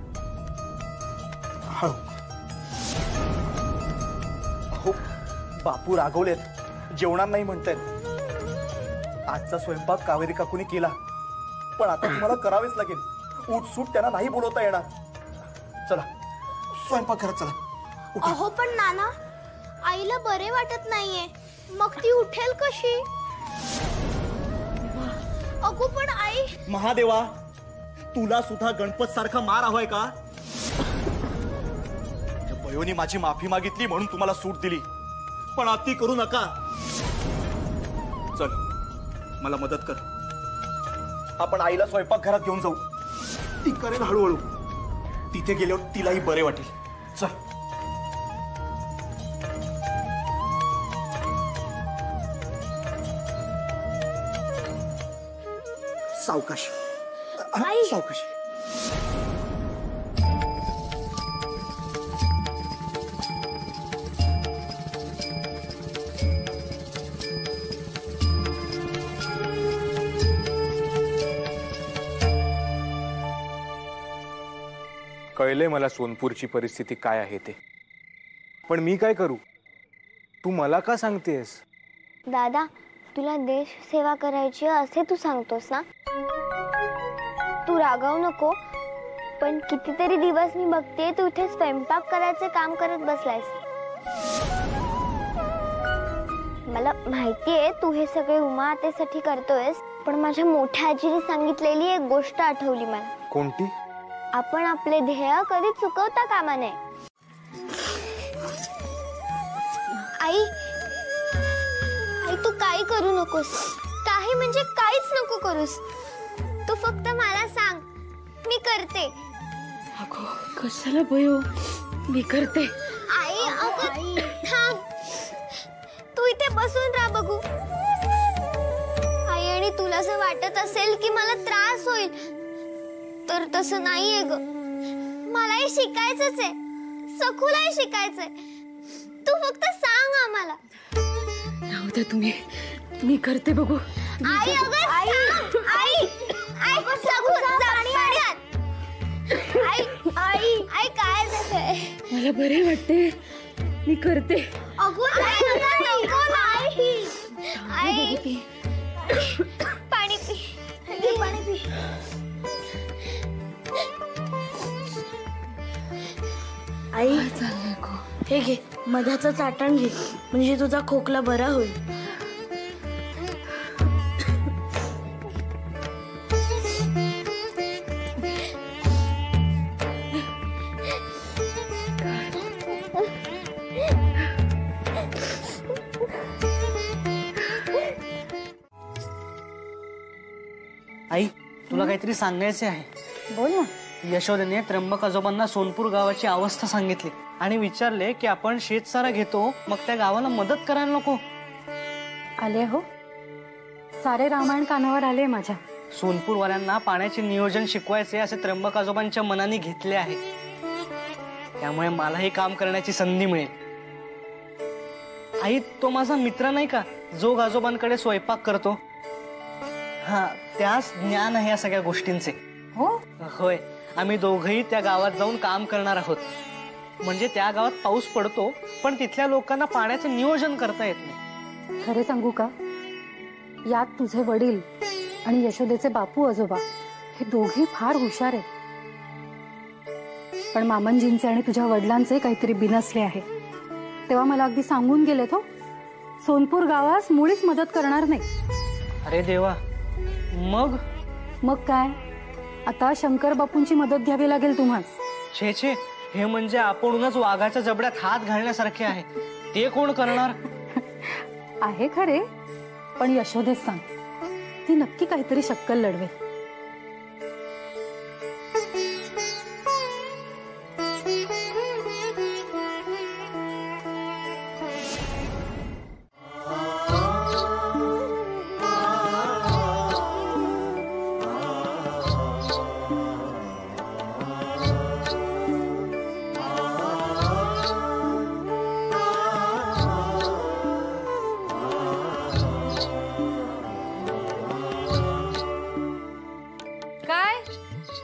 B: हळू. अहो बापू रागवलेत, जेवणार नाही म्हणतायत. आजचा स्वयंपाक कावेरी काकूने केला, पण आता तुम्हाला करावेच लागेल. उठसूट त्यांना नाही बोलवता येणार. चला स्वयंपाकघरात चला.
C: अहो पण नाना, आईला बरे वाटत नाहीये, मग ती उठेल कशी? अगो पण आई.
B: महादेवा, तुला सुद्धा गणपत सारखा मार हवाय का? बयोनी माझी माफी मागितली म्हणून तुम्हाला सूट दिली, पण अति करू नका. चल मला मदत कर. आपण आईला स्वयंपाकघरात घेऊन जाऊ. ती करेल हळूहळू. तिथे गेल्यावर तिलाही बरे वाटेल. चल. सावकाश सावकाश.
M: कळले मला सोनपूरची परिस्थिती काय आहे ते, पण मी काय करू? तू मला का सांगतेस?
C: दादा, तुला देश सेवा करायची असे तू सांगतोस ना? तू रागावू नको, पण कितीतरी दिवस मी बघते तू इथे स्वयंपाक करायचे काम करत बसलायस. मला माहितीये तू हे सगळे उमा आतेसाठी करतोयस, पण माझ्या मोठ्या आजीने सांगितलेली एक गोष्ट आठवली मला.
M: कोणती?
C: आपण आपले ध्येय कधी चुकवता कामा नये. आई, आई तू काही करू नकोस. काही म्हणजे काहीच नको करूस. तू फक्त मला सांग, मी करते.
D: अगो कशाला भयो, मी करते.
C: आई अगं थांब, तू इथे बसून राहा बघू. आई, आणि तुला असं वाटत असेल की मला त्रास होईल, तर तसं नाहीये ग. मलाही शिकायचंच आहे, सखूलाही शिकायचंय. तू फक्त सांग आम्हाला.
D: राहू दे तुम्ही, मी करते बघू.
C: आई अगं आई आई आई सखू पाणी आण. आई आई आई काय झालंय?
D: मला बरे वाटते, मी करते.
C: अगं आई नको ना. आई पाणी पी, घे पाणी पी.
O: आई हे घे, मधाचं चाटण घे, म्हणजे तुझा खोकला बरा होईल.
F: आई, तुला काहीतरी सांगायचे आहे.
D: बोल ना.
F: यशोदेने त्र्यंबक आजोबांना सोनपूर गावाची अवस्था सांगितली आणि विचारले की आपण शेतसारा घेतो, मग त्या गावाला मदत करायला नको.
D: आले हो, सारे रामायण कानावर आले माझ्या.
F: सोनपूरवाल्यांना पाण्याचे नियोजन शिकवायचे असे त्र्यंबक आजोबांच्या मनाने घेतले आहे. त्यामुळे मलाही काम करण्याची संधी मिळेल. आई, तो माझा मित्र नाही का जो आजोबांकडे स्वयंपाक करतो? हा, त्यास ज्ञान आहे या सगळ्या गोष्टींचे.
D: हो
F: होय, आम्ही दोघंही त्या गावात जाऊन काम करणार आहोत. म्हणजे त्या गावात पाऊस पडतो, पण तिथल्या लोकांना पाण्याचं नियोजन करता येत नाही.
D: खरे सांगू का, यात तुझे वडील आणि यशोदेचे बापू आजोबा हे दोघे फार हुशार आहेत. पण मामनजींचे आणि तुझ्या वडिलांचे काहीतरी बिनसले आहे. तेव्हा मला अगदी सांगून गेले तो, सोनपूर गावास मुळीच मदत करणार नाही.
F: अरे देवा, मग
D: काय, आता शंकर बापूंची मदत घ्यावी लागेल तुम्हाला.
F: छे छे, हे म्हणजे आपणच वाघाच्या जबड्यात हात घालण्यासारखे आहे. ते कोण करणार?
D: आहे खरे, पण यशोदेच सांग, ती नक्की काहीतरी शक्कल लढवेल.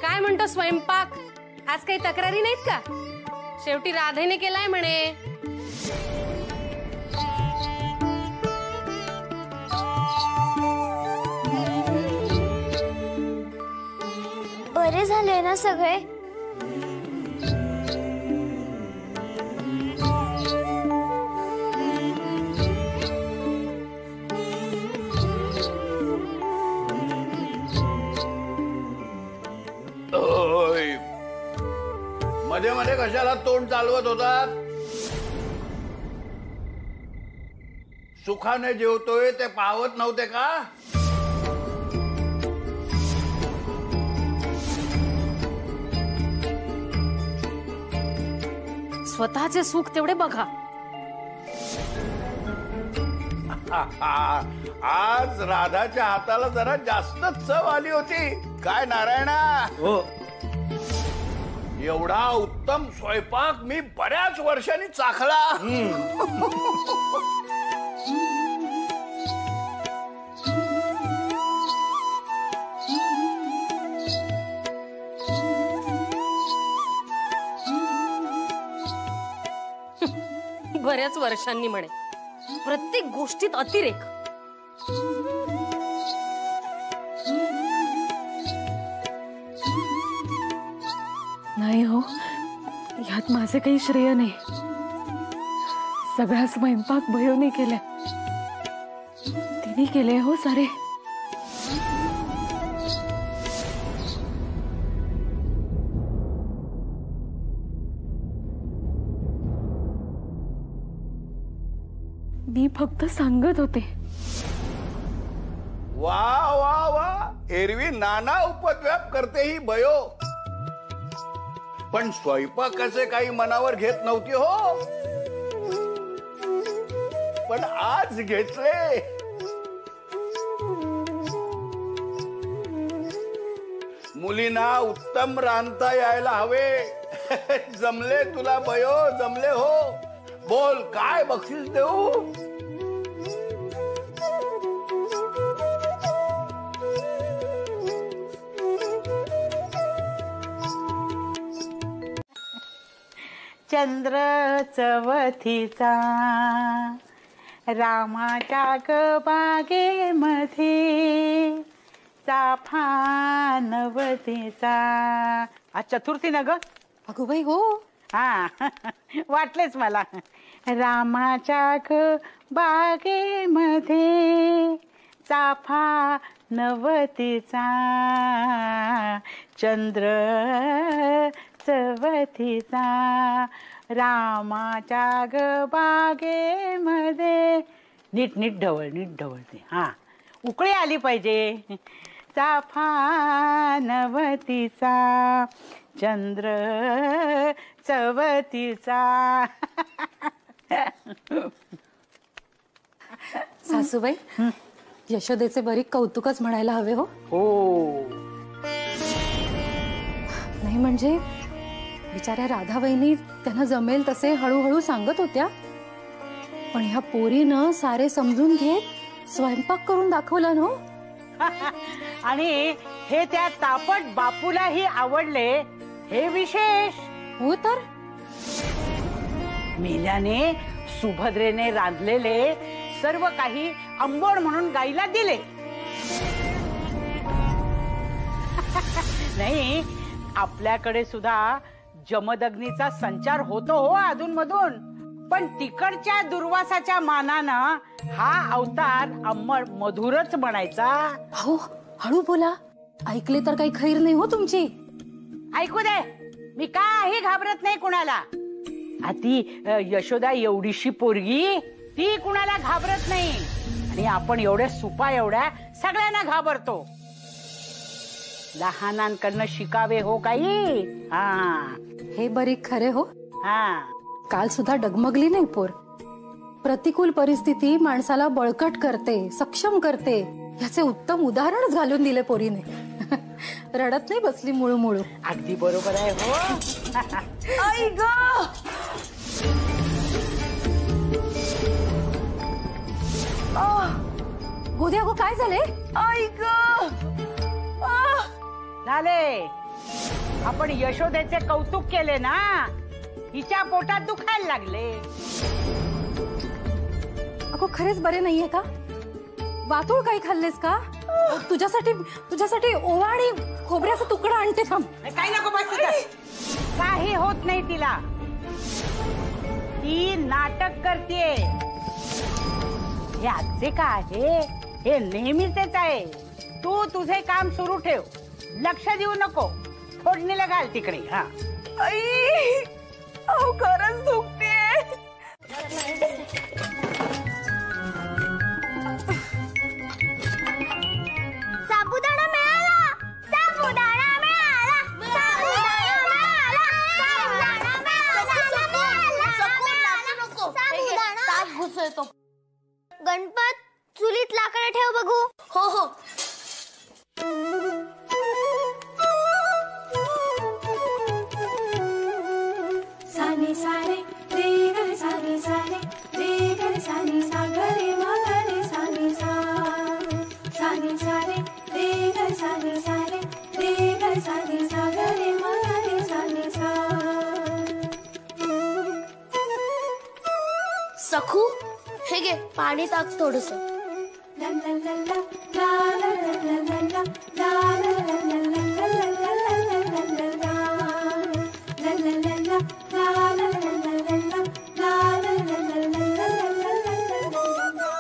I: काय म्हणतो स्वयंपाक? आज काही तक्रारी नाहीत का? शेवटी राधेने केलाय म्हणे.
C: बरे झाले ना सगळे?
A: मध्ये मध्ये कशाला तोंड चालवत होतात? सुखाने जेवतोय ते पाहत नव्हते का?
I: स्वतःचे सुख तेवढे बघा.
A: आज राधाच्या हाताला जरा जास्तच चव आली होती. काय नारायणा?
F: हो.
A: एवढा उत्तम स्वयंपाक मी बऱ्याच वर्षांनी चाखला.
I: बऱ्याच वर्षांनी म्हणे. प्रत्येक गोष्टीत अतिरेक.
D: नाही हो, ह्यात माझे काही श्रेय नाही. सगळा स्वयंपाक भयोने केलाय. तिने केले हो सारे. मी फक्त सांगत होते.
A: वा वा वा, एरवी नाना उपद्व्याप करते ही बयो, पण स्वयंपाकाचे काही मनावर घेत नव्हती हो. पण आज घेतले. मुलींना उत्तम रांधता यायला हवे. जमले तुला बयो, जमले हो. बोल, काय बक्षीस देऊ?
H: चंद्र चवथीचा रामाच्या ग बागेमध्ये, चाफा नवतीचा. आज चतुर्थी ना ग?
I: अगो बाई हो.
H: हा, वाटलेच मला. रामाच्या ग बागेमध्ये, चाफा नवतीचा, चंद्र चवथीचा, रामाच्या ग बागेमध्ये. नीट नीट ढवळ, नीट ढवळते. हा, उकळी आली पाहिजे. चाफा नवतीचा, चंद्र चवतीचा.
D: सासूबाई, यशोदेचे बरी कौतुकच म्हणायला हवे हो.
H: हो.
D: नाही म्हणजे बिचाऱ्या राधा वहिनी त्यांना जमेल तसे हळूहळू सांगत होत्या, पण ह्या पोरीनं सारे समजून घेत स्वयंपाक करून दाखवला ना.
H: आणि हे त्या तापट बापूलाही आवडले, हे विशेष.
D: हो तर
H: मेल्याने सुभद्रेने रांधलेले सर्व काही आंबोड म्हणून गाईला दिले. नाही, आपल्याकडे सुद्धा जमदग्नीचा संचार होतो हो अधून मधून, पण तिकडच्या दुर्वासाच्या मानानं हा अवतार अंमळ मधुरच बनायचा.
D: हो, हळू बोला, ऐकले तर काही खैर नाही हो तुमची.
H: ऐकू दे, मी काही घाबरत नाही कुणाला. ती यशोदा एवढीशी पोरगी, ती कुणाला घाबरत नाही. आणि आपण एवढ्या सुपा एवढ्या सगळ्यांना घाबरतो. लहानांकडनं शिकावे हो काही. हा,
D: हे बरी खरे हो.
H: हा,
D: काल सुद्धा डगमगली नाही पोर. प्रतिकूल परिस्थिती माणसाला बळकट करते, सक्षम करते, याचे उत्तम उदाहरणच घालून दिले पोरीने. रडत नाही बसली मुळू मुळू.
H: अगदी बरोबर आहे हो.
K: आई ग,
D: गोद्या गो, काय झाले?
K: आई ग,
H: झाले. आपण यशोदेचे कौतुक केले ना, हिच्या पोटात दुखायला लागले.
D: अगो खरेच बरे नाहीये का? वातुळ काही खाल्लेस का? तुझ्यासाठी ओवा आणि खोबऱ्याचा तुकडा आणते. थांब.
H: काही नको बस. काही होत नाही तिला. ती नाटक करते. हे आजचे का आहे, हे नेहमीच आहे. तू तुझे काम सुरू ठेव, लक्ष देऊ नको. फोडणीला घाल तिकडे. हा,
K: आई, अहो खरंच दुखते.
C: साबुदाणा मिळाला, साबुदाणा मिळाला, ताप घुसळतो. गणपत, चुलीत लाकडं ठेव बघू. हो हो.
J: सानी सारे रे ग सानी सारे रे ग सानी सा ग रे म ग रे सानी सा. सानी सारे रे ग सानी सारे रे ग सानी सा ग रे म ग रे सानी सा.
O: सखू हे घे पाणी टाक थोडस.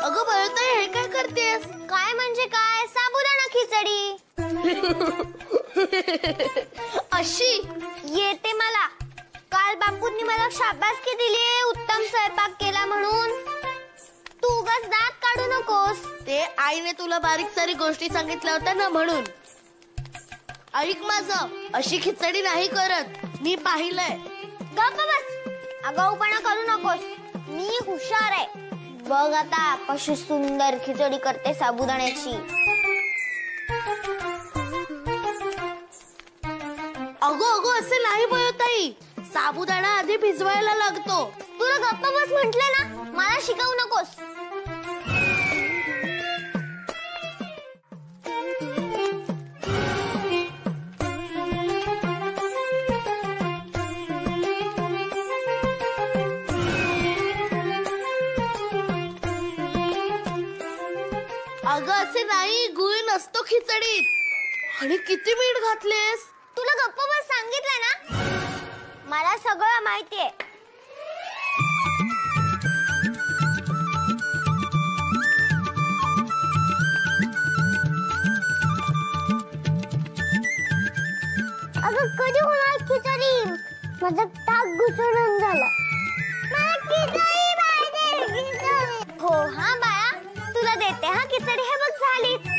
O: अगं बळताई हे काय करतेस?
C: काय म्हणजे काय? साबुदाणा खिचडी.
O: अशी
C: येते मला. काल बापूंनी मला शाबासकी दिली उत्तम स्वयंपाक केला म्हणून. तू उगाच दात काढू नकोस.
O: ते आईने तुला बारीक सारी गोष्टी सांगितल्या होत्या ना म्हणून. ऐक माझं, अशी खिचडी नाही करत, मी पाहिलंय.
C: गप्प बस. आगाऊपणा करू नकोस. मी हुशार आहे. बघ आता कशी सुंदर खिचडी करते साबुदाण्याची.
O: अगो अगो असे नाही बळताई, साबुदाणा आधी भिजवायला लागतो.
C: तुला गप्प बस म्हंटले ना, मला शिकवू नकोस.
O: अगं असे नाही, गुळ नसतो खिचडीत. आणि किती मीठ घातलेस?
C: तुला गप्प बस सांगितलं ना, मला सगळं माहितीये. अगं कधी होणार खिचडी? माझं ताक घुसळून झालं. मला खिचडी पाहिजे, खिचडी. हो हा बाळा, तुला देते हा खिचडी. हे बघ झालीच.